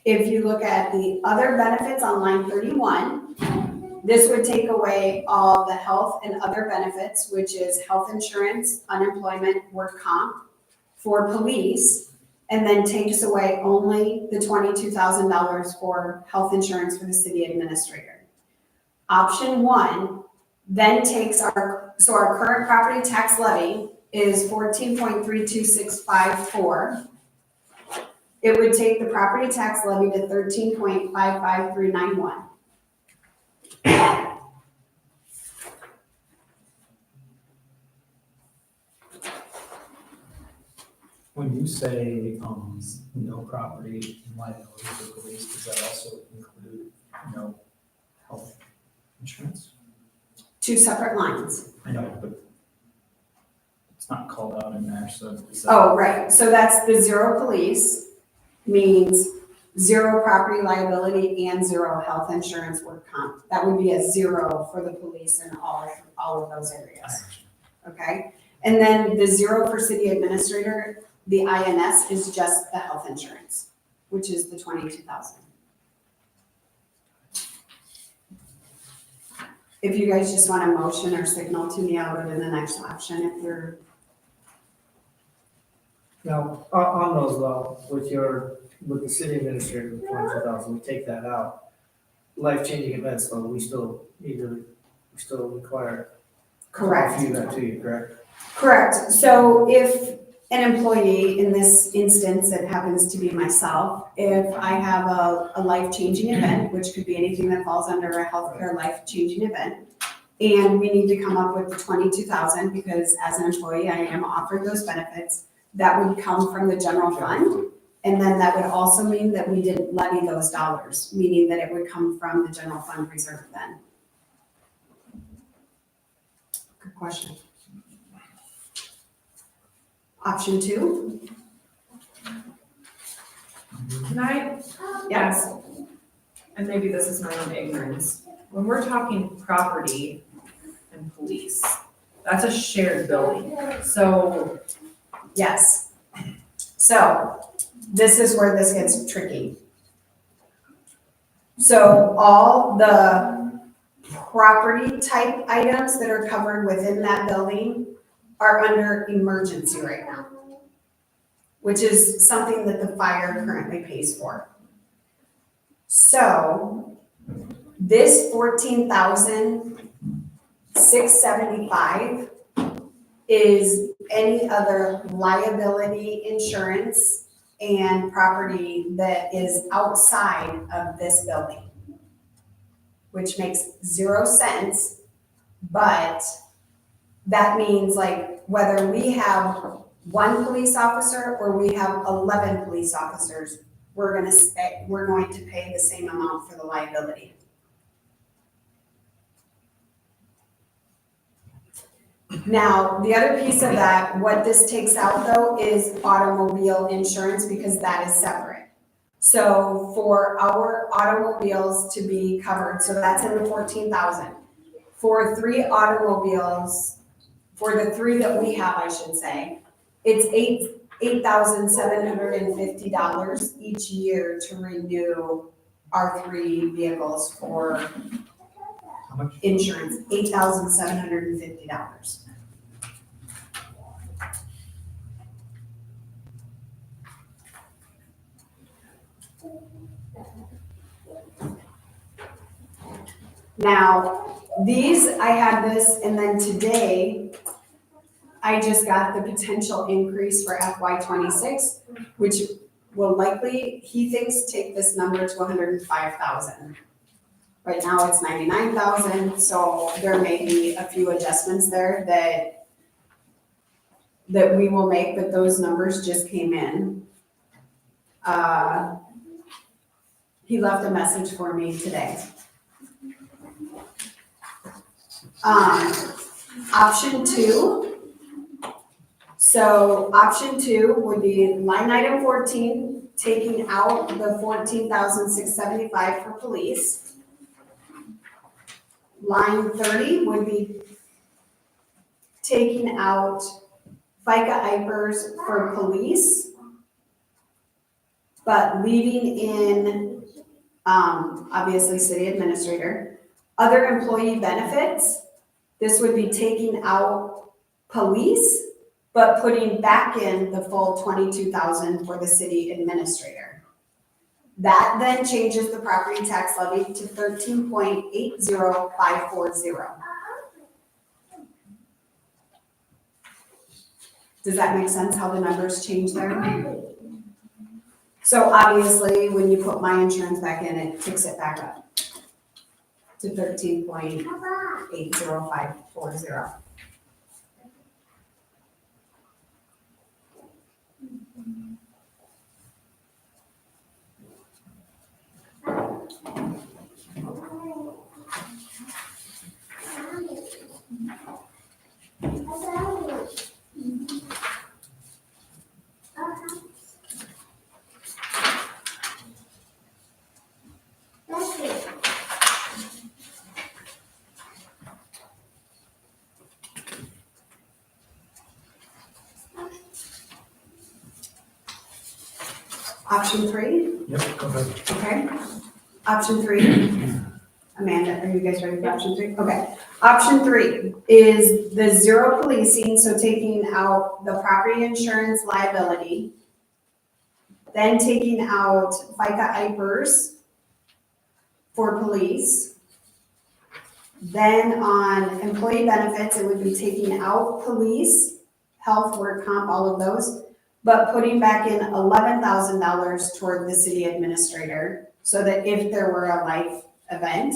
If you look at the other benefits on line 31, this would take away all the health and other benefits, which is health insurance, unemployment, work comp for police, and then takes away only the $22,000 for health insurance for the city administrator. Option 1 then takes our current property tax levy is 14.32654. It would take the property tax levy to 13.55391. When you say, no property and liability for police, does that also include no health insurance? 2 separate lines. I know, but it's not called out in there, so is that? Oh, right. So that's the 0 police means 0 property liability and 0 health insurance work comp. That would be a 0 for the police in all of those areas. Okay? And then the 0 for city administrator, the INS is just the health insurance, which is the $22,000. If you guys just want a motion or signal to me, I'll go to the next option if you're. Now, on those with the city administrator, the 22,000, we take that out. Life-changing events, though, we still require. Correct. A few of that too, correct? Correct. So if an employee, in this instance, it happens to be myself, if I have a life-changing event, which could be anything that falls under a healthcare life-changing event, and we need to come up with the 22,000 because as an employee, I am offered those benefits, that would come from the general fund. And then that would also mean that we didn't levy those dollars, meaning that it would come from the general fund reserve then. Good question. Option 2? Can I Yes. ask, and maybe this is my own ignorance, when we're talking property and police, that's a shared building. So Yes. So this is where this gets tricky. So all the property type items that are covered within that building are under emergency right now, which is something that the fire currently pays for. So this 14,675 is any other liability insurance and property that is outside of this building, which makes 0 sense, but that means like whether we have 1 police officer or we have 11 police officers, we're going to pay the same amount for the liability. Now, the other piece of that, what this takes out though, is automobile insurance because that is separate. So for our automobiles to be covered, so that's in the 14,000. For 3 automobiles, for the 3 that we have, I should say, it's $8,750 each year to renew our 3 vehicles for How much? insurance, $8,750. Now, these, I had this, and then today, I just got the potential increase for FY '26, which will likely, he thinks, take this number to 105,000. Right now, it's 99,000, so there may be a few adjustments there that we will make, but those numbers just came in. He left a message for me today. Option 2. So option 2 would be line item 14, taking out the 14,675 for police. Line 30 would be taking out FICA IPers for police, but leaving in, obviously, city administrator. Other employee benefits, this would be taking out police, but putting back in the full 22,000 for the city administrator. That then changes the property tax levy to 13.80540. Does that make sense how the numbers change there? So obviously, when you put my insurance back in, it kicks it back up to 13.80540. Option 3? Yep, go ahead. Okay. Option 3. Amanda, are you guys ready for option 3? Okay. Option 3 is the 0 policing, so taking out the property insurance liability, then taking out FICA IPers for police. Then on employee benefits, it would be taking out police, health, work comp, all of those, but putting back in $11,000 toward the city administrator, so that if there were a life event,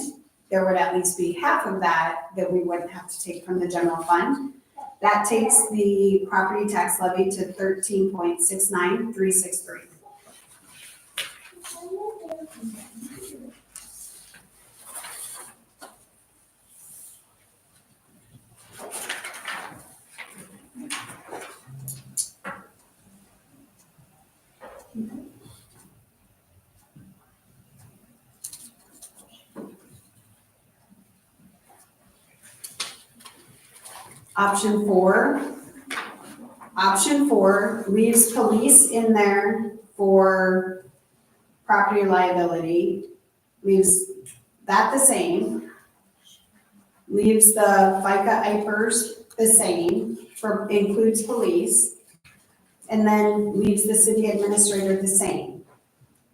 there would at least be half of that we wouldn't have to take from the general fund. That takes the property tax levy to 13.69363. Option 4 leaves police in there for property liability, leaves that the same. leaves the FICA IPERS the same, includes police, and then leaves the city administrator the same.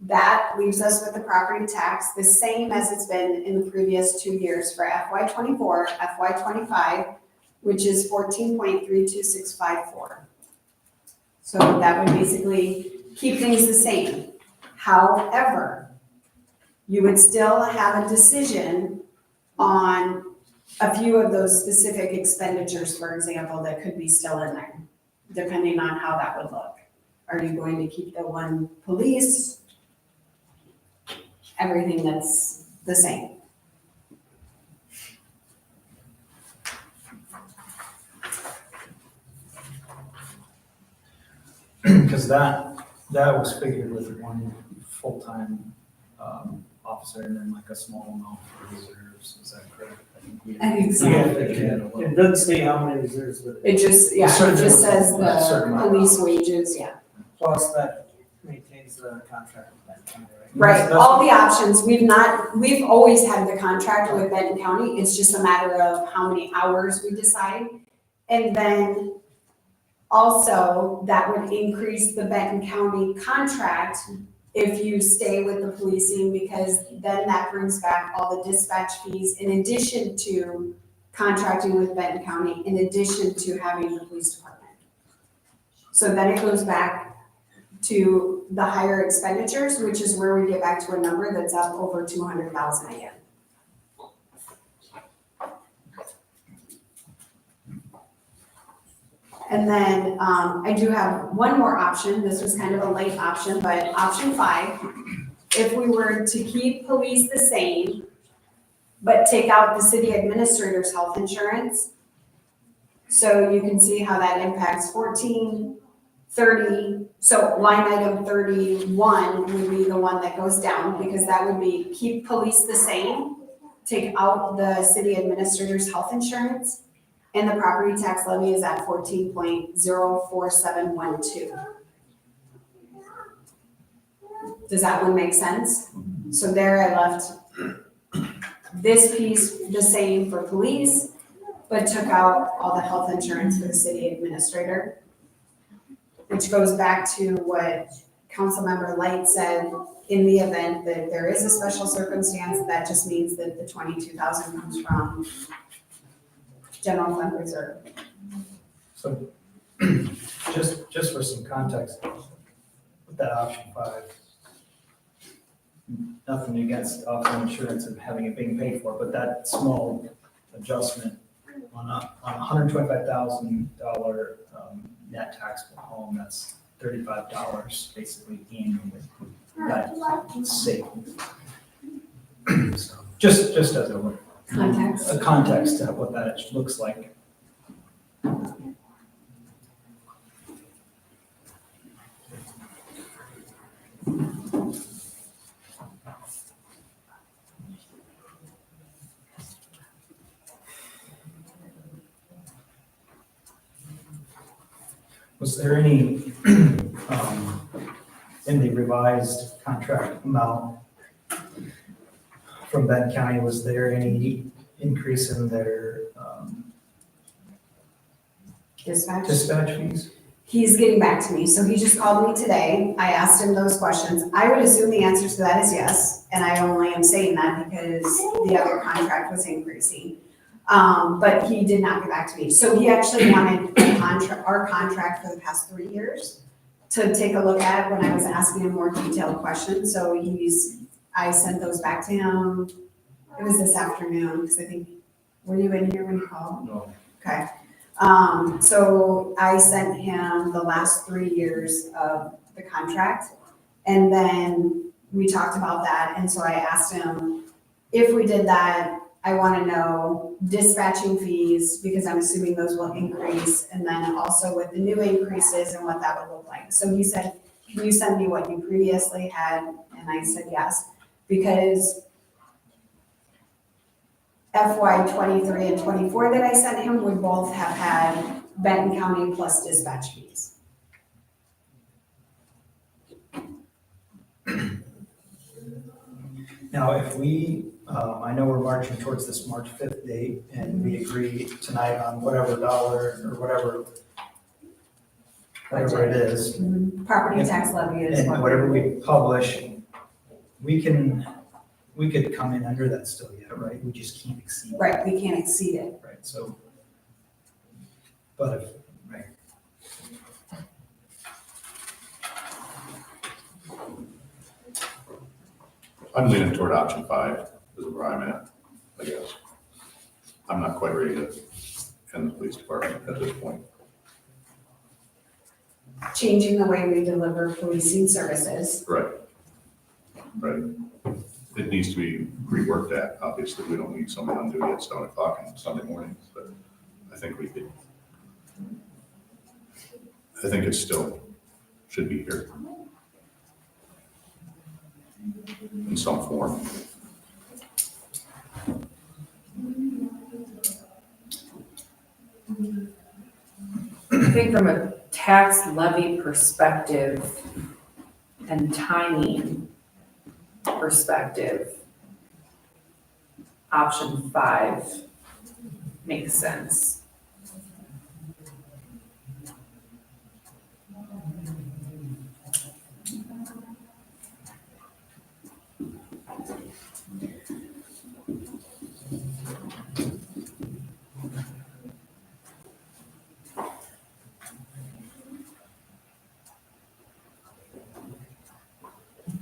That leaves us with the property tax the same as it's been in the previous 2 years for FY '24, FY '25, which is 14.32654. So that would basically keep things the same. However, you would still have a decision on a few of those specific expenditures, for example, that could be still in there, depending on how that would look. Are you going to keep the one police? Everything that's the same. Because that was figured with one full-time officer and then like a small amount for reserves, is that correct? I think we. I think so. we had figured it a little. It doesn't say how many reserves, but It just, A certain- it just says a the certain amount. police wages, yeah. plus that maintains the contract with that county, right? Right, That's- all the options, we've always had the contract with Benton County, it's just a matter of how many hours we decide. And then also, that would increase the Benton County contract if you stay with the policing, because then that brings back all the dispatch fees in addition to contracting with Benton County, in addition to having the police department. So then it goes back to the higher expenditures, which is where we get back to a number that's up over 200,000 again. And then I do have one more option. This was kind of a late option, but option 5, if we were to keep police the same, but take out the city administrator's health insurance. So you can see how that impacts 1430. So line item 31 would be the one that goes down, because that would be keep police the same, take out the city administrator's health insurance, and the property tax levy is at 14.04712. Does that one make sense? So there I left this piece the same for police, but took out all the health insurance for the city administrator, which goes back to what Councilmember Light said, in the event that there is a special circumstance, that just means that the 22,000 comes from general fund reserve. So just for some context, with that option 5, nothing against auto insurance and having it being paid for, but that small adjustment on a $125,000 net taxable home, that's $35 basically annually. That's safe. So just as a context of what that looks like. Was there any, in the revised contract amount from Benton County, was there any increase in their dispatch fees? He's getting back to me, so he just called me today. I asked him those questions. I would assume the answer to that is yes, and I only am saying that because the other contract was increasing. But he did not get back to me. So he actually wanted our contract for the past 3 years to take a look at when I was asking him more detailed questions. So I sent those back to him. It was this afternoon, because I think, were you in here when you called? No. Okay. So I sent him the last 3 years of the contract, and then we talked about that, and so I asked him, if we did that, I want to know dispatching fees, because I'm assuming those will increase, and then also with the new increases and what that would look like. So he said, can you send me what you previously had? And I said yes, because FY '23 and '24 that I sent him would both have had Benton County plus dispatch fees. Now, if we, I know we're marching towards this March 5th date, and we agree tonight on whatever dollar or whatever it is, Property tax levy is and what. whatever we publish, we could come in under that still yet, right? We just can't exceed. Right, we can't exceed it. Right, so, but if, right, I'm leaning toward option 5 is where I'm at, I guess. I'm not quite ready to end the police department at this point. Changing the way we deliver policing services. Right. Right. It needs to be reworked at, obviously, we don't need somebody on duty at 7 o'clock on Sunday mornings, but I think we could. I think it still should be here. In some form. I think from a tax levy perspective and timing perspective, option 5 makes sense.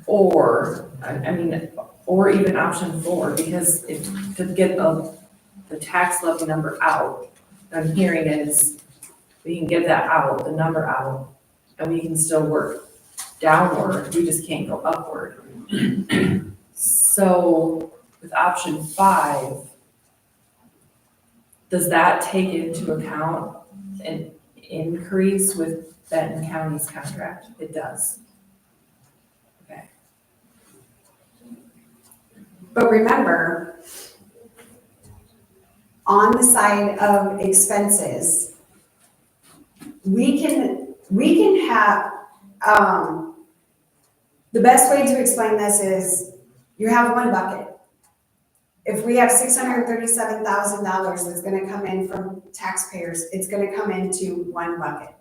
Or, I mean, or even option 4, because if, to get the tax levy number out, I'm hearing is we can get that out, the number out, and we can still work downward, we just can't go upward. So with option 5, does that take into account an increase with Benton County's contract? It does. Okay. But remember, on the side of expenses, we can have, the best way to explain this is you have one bucket. If we have $637,000 that's gonna come in from taxpayers, it's gonna come into one bucket.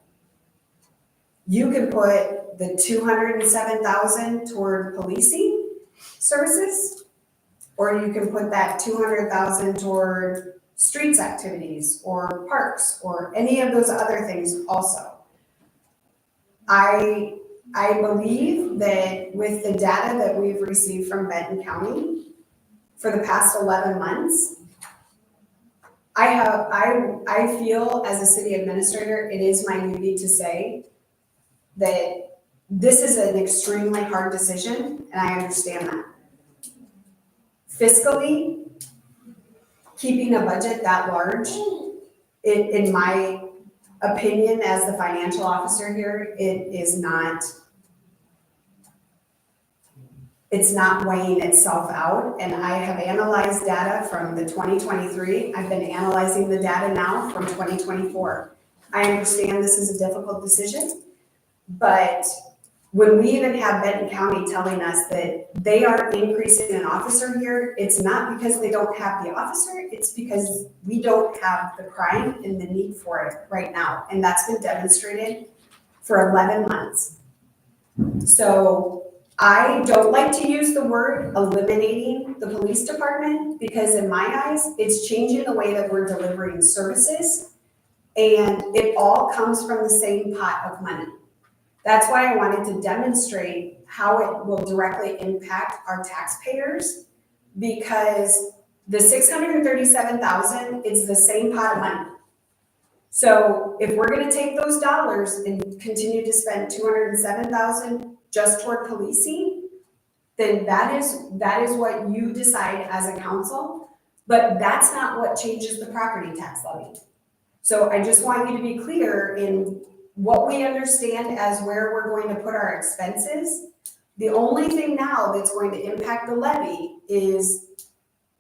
You can put the $207,000 toward policing services, or you can put that $200,000 toward streets activities or parks or any of those other things also. I believe that with the data that we've received from Benton County for the past 11 months, I feel as a city administrator, it is my duty to say that this is an extremely hard decision, and I understand that. Fiscally, keeping a budget that large, in my opinion as the financial officer here, it's not weighing itself out. And I have analyzed data from the 2023. I've been analyzing the data now from 2024. I understand this is a difficult decision, but when we even have Benton County telling us that they are increasing an officer here, it's not because they don't have the officer, it's because we don't have the crime and the need for it right now. And that's been demonstrated for 11 months. So I don't like to use the word eliminating the police department, because in my eyes, it's changing the way that we're delivering services, and it all comes from the same pot of money. That's why I wanted to demonstrate how it will directly impact our taxpayers, because the $637,000 is the same pot of money. So if we're gonna take those dollars and continue to spend $207,000 just toward policing, then that is what you decide as a council, but that's not what changes the property tax levy. So I just want you to be clear in what we understand as where we're going to put our expenses. The only thing now that's going to impact the levy is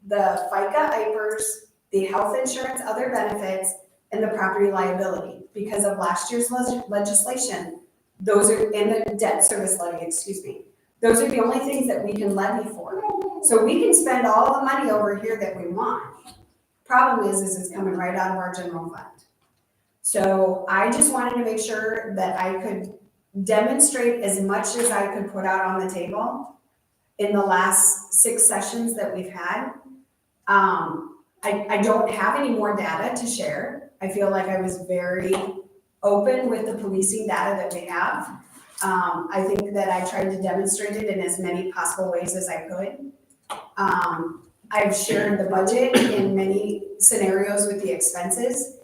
the FICA IPERS, the health insurance, other benefits, and the property liability. Because of last year's legislation, those are, and the debt service levy, excuse me. Those are the only things that we can levy for. So we can spend all the money over here that we want. Problem is it's coming right out of our general fund. So I just wanted to make sure that I could demonstrate as much as I could put out on the table in the last 6 sessions that we've had. I don't have any more data to share. I feel like I was very open with the policing data that we have. I think that I tried to demonstrate it in as many possible ways as I could. I've shared the budget in many scenarios with the expenses.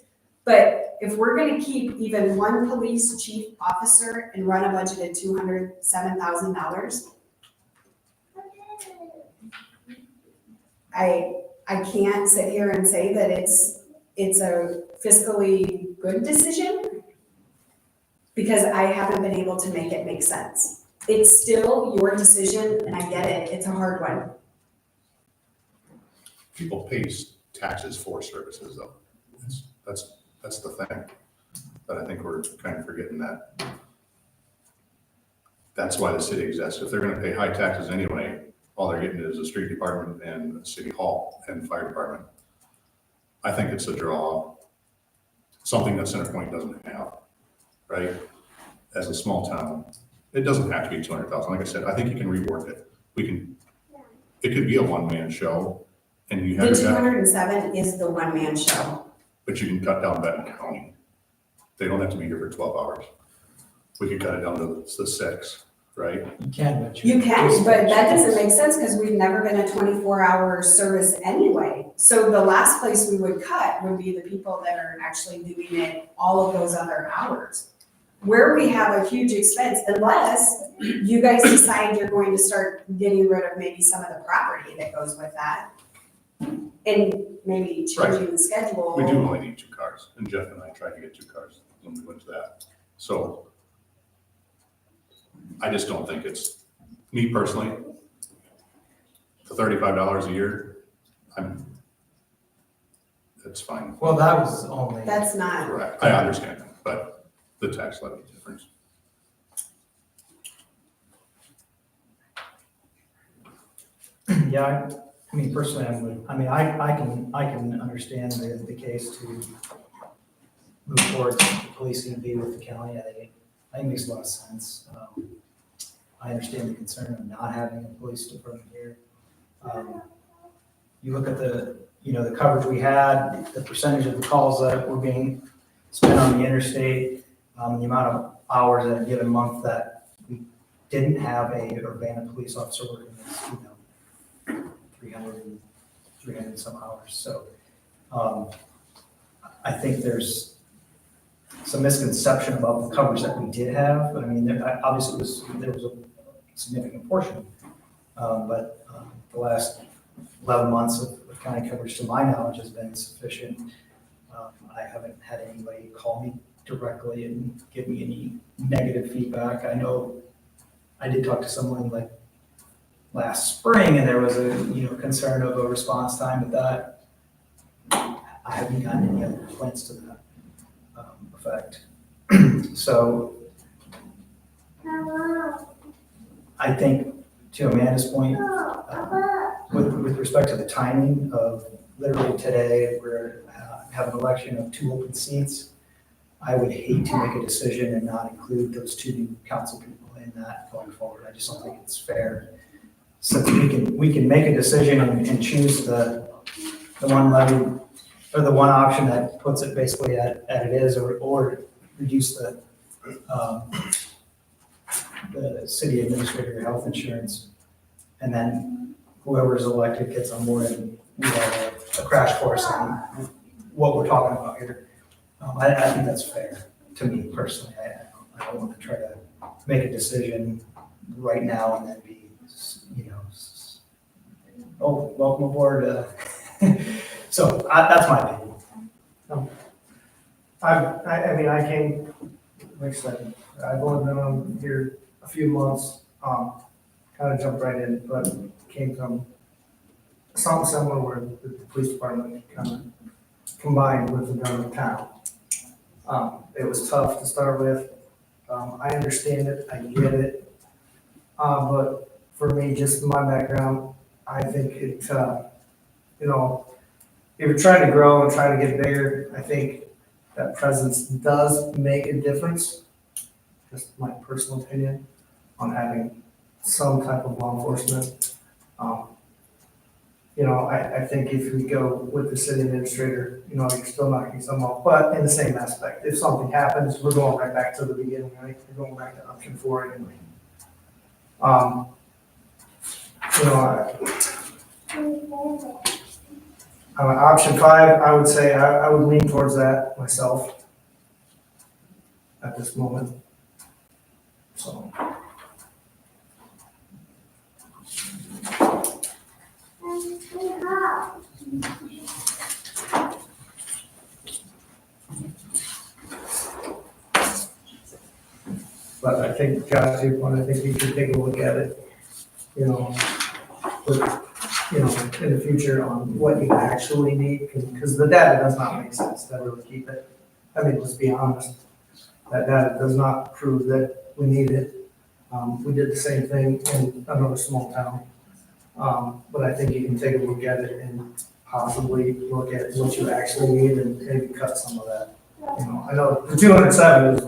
But if we're gonna keep even one police chief officer and run a budget at $207,000, I can't sit here and say that it's a fiscally good decision because I haven't been able to make it make sense. It's still your decision, and I get it, it's a hard one. People pay taxes for services though. That's the thing, but I think we're kind of forgetting that. That's why the city exists. If they're gonna pay high taxes anyway, all they're getting is a street department and a city hall and fire department. I think it's a draw, something that Centerpoint doesn't have, right? As a small town, it doesn't have to be 200,000. Like I said, I think you can rework it. It could be a one-man show and you have. The 207 is the one-man show. But you can cut down Benton County. They don't have to be here for 12 hours. We could cut it down to the 6, right? You can, but You can, but that doesn't make sense because we've never been a 24-hour service anyway. So the last place we would cut would be the people that are actually doing it all of those other hours. Where we have a huge expense, unless you guys decide you're going to start getting rid of maybe some of the property that goes with that. And maybe changing the schedule. We do only need 2 cars, and Jeff and I tried to get 2 cars when we went to that. So I just don't think it's, me personally, for $35 a year, that's fine. well, that was only. That's not, Correct. I understand that, but the tax levy difference. Yeah, I mean, personally, I can understand the case to move towards policing and be with the county. I think it makes a lot of sense. I understand the concern of not having a police department here. You look at the coverage we had, the percentage of the calls that were being spent on the interstate, the amount of hours in a given month that we didn't have a Urbana police officer working is, 300 some hours. So I think there's some misconception about the coverage that we did have. I mean, obviously there was a significant portion, but the last 11 months of county coverage, to my knowledge, has been sufficient. I haven't had anybody call me directly and give me any negative feedback. I know I did talk to someone like last spring, and there was a concern of a response time, but that I haven't gotten any other complaints to that effect. So I think, to Amanda's point, with respect to the timing of literally today, we're have an election of 2 open seats. I would hate to make a decision and not include those 2 new council people in that going forward. I just don't think it's fair. Since we can make a decision and choose the one levy or the one option that puts it basically at it is, or reduce the city administrator health insurance, and then whoever's elected gets on board, and we have a crash course on what we're talking about here. I think that's fair to me personally. I don't want to try to make a decision right now and then be, oh, welcome aboard. So that's my opinion. I came, like I said, I've only been on here a few months, kind of jumped right in, but came from something similar where the police department kind of combined with the government town. It was tough to start with. I understand it, I get it. But for me, just my background, I think it, you know, if you're trying to grow and trying to get bigger, I think that presence does make a difference. Just my personal opinion on having some type of law enforcement. You know, I think if we go with the city administrator, you know, you're still knocking some off, but in the same aspect, if something happens, we're going right back to the beginning, right? We're going back to option 4 anyway. You know, option 5, I would say I would lean towards that myself at this moment. So. But I think, Josh, to your point, I think you should take a look at it, you know, with, you know, in the future on what you actually need, because the data does not make sense to really keep it. I mean, let's be honest, that data does not prove that we need it. We did the same thing in another small town. But I think you can take a look at it and possibly look at what you actually need and maybe cut some of that. You know, I know the 207 is,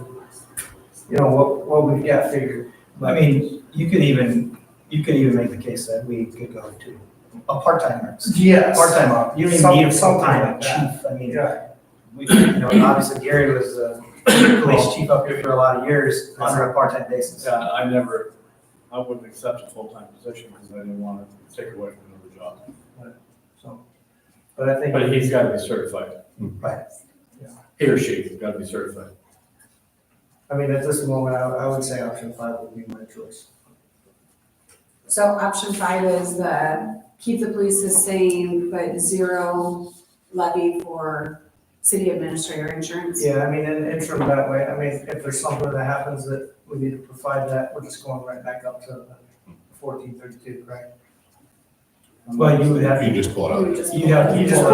you know, what we've got figured. I mean, you could even make the case that we could go to a part-time nurse. Yes. Part-time op, you don't even need a Something full-time like that. chief, I mean, Yeah. you know, obviously Gary was police chief up here for a lot of years under a part-time basis. Yeah, I wouldn't accept a full-time position because I didn't want to take away from another job. So, but I think. But he's got to be certified. Right. He or she's got to be certified. I mean, at this moment, I would say option 5 would be my choice. So option 5 is keep the police the same, but 0 levy for city administrator insurance. Yeah, I mean, in the interim that way, I mean, if there's something that happens that we need to provide that, we're just going right back up to 1432, correct? Well, you would have, You just pull it out. You just pull it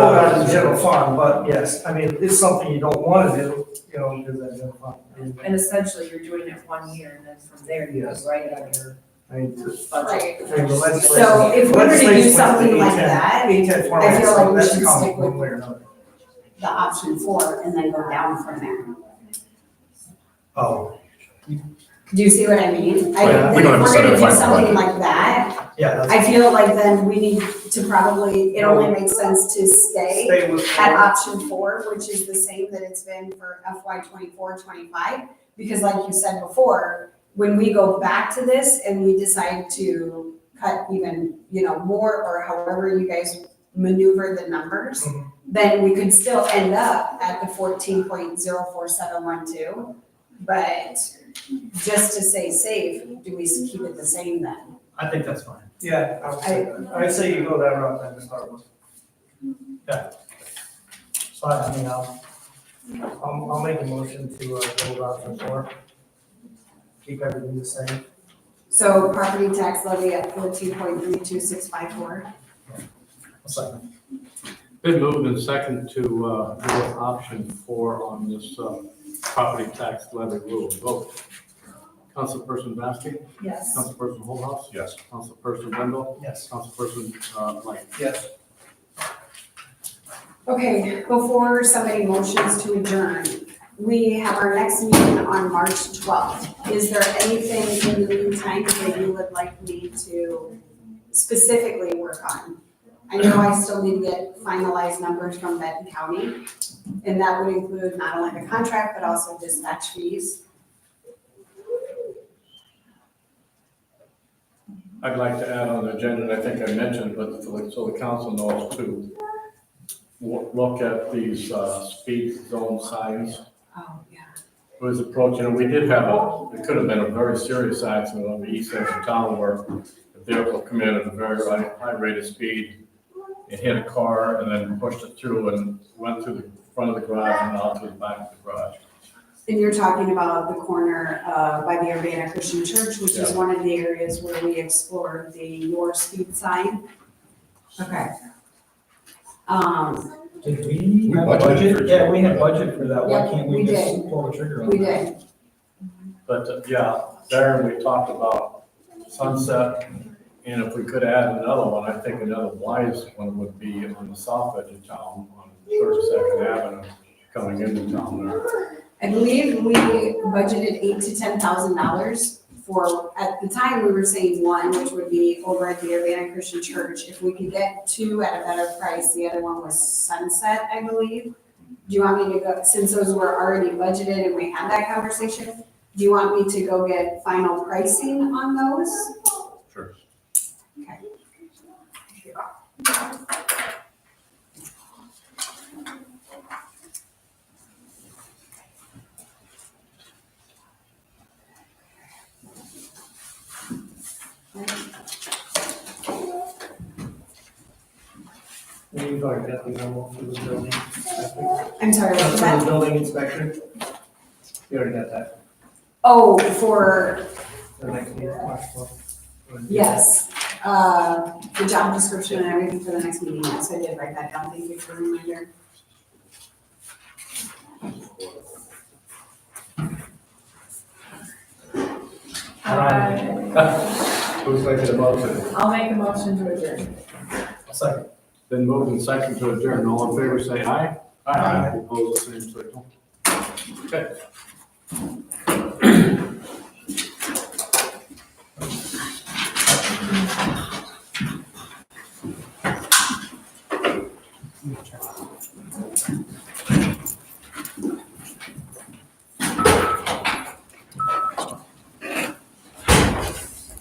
out of the general fund, but yes, I mean, it's something you don't want to do, you know, because that general fund. And essentially, you're doing it 1 year, and then from there, you go right out of your I mean, budget. I mean, the legislation. So if we're gonna do legislation something like 810 that, 810 format, I feel like we that's should common stick with- one way or another. the option 4 and then go down from there. oh, Do you see what I mean? Yeah, I we think don't if have to we're set a gonna do final something budget. like that, yeah, that's. I feel like then we need to probably, it only makes sense to stay Stay with. at option 4, which is the same that it's been for FY 24-25. Because like you said before, when we go back to this and we decide to cut even, you know, more or however you guys maneuver the numbers, Mhm. then we could still end up at the 14.04712. But just to stay safe, do we keep it the same then? I think that's fine. Yeah, I'd say you go that route then to start with. So I mean, I'll make a motion to go with option 4. Keep everything the same. So property tax levy at 14.32654. a second. Been moved and second to do option 4 on this property tax levy rule. Vote. Councilperson Basky? Yes. Councilperson Holthouse? Yes. Councilperson Wendell? Yes. Councilperson Light? Yes. Okay, before somebody motions to adjourn, we have our next meeting on March 12th. Is there anything in the meantime that you would like me to specifically work on? I know I still need to get finalized numbers from Benton County, and that would include not only the contract, but also dispatch fees. I'd like to add on the agenda, and I think I mentioned, but so the council knows to look at these speed zone signs. Oh, yeah. Who is approaching, and we did have it could have been a very serious accident on the east side of town where a vehicle come in at a very high rate of speed. It hit a car and then pushed it through and went through the front of the garage and out to the back of the garage. And you're talking about the corner by the Urbana Christian Church, which is Yeah. one of the areas where we explored the your speed sign. Okay. Did we have budgeted budget? for Yeah, we had that. budget for that. Why Yep, can't we we just did. pull the trigger on We that? did. But yeah, there we talked about Sunset, and if we could add another one, I think another Blythe's one would be on the south edge of town, on 32nd Avenue, coming into town there. I believe we budgeted $8,000 to $10,000 for, at the time, we were saying one, which would be over at the Urbana Christian Church. If we could get two at a better price, the other one was Sunset, I believe. Do you want me to go, since those were already budgeted and we had that conversation, do you want me to go get final pricing on those? Sure. Okay. And you've already got the memo for the building. I'm sorry, what was For that? the building inspector. You already got that Oh, for, for next meeting, March 12th. yes, the job description and everything for the next meeting, yes, I did write that down, thank you for the reminder. Who's making the motion? I'll make a motion to adjourn. I'll second. Been moved and seconded to adjourn. All in favor, say aye. Aye. Opposed, the same signal. Okay.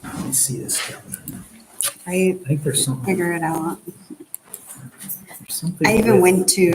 Let me see this, Kevin. Right, I think there's something, figure it out. there's something. I even with- went to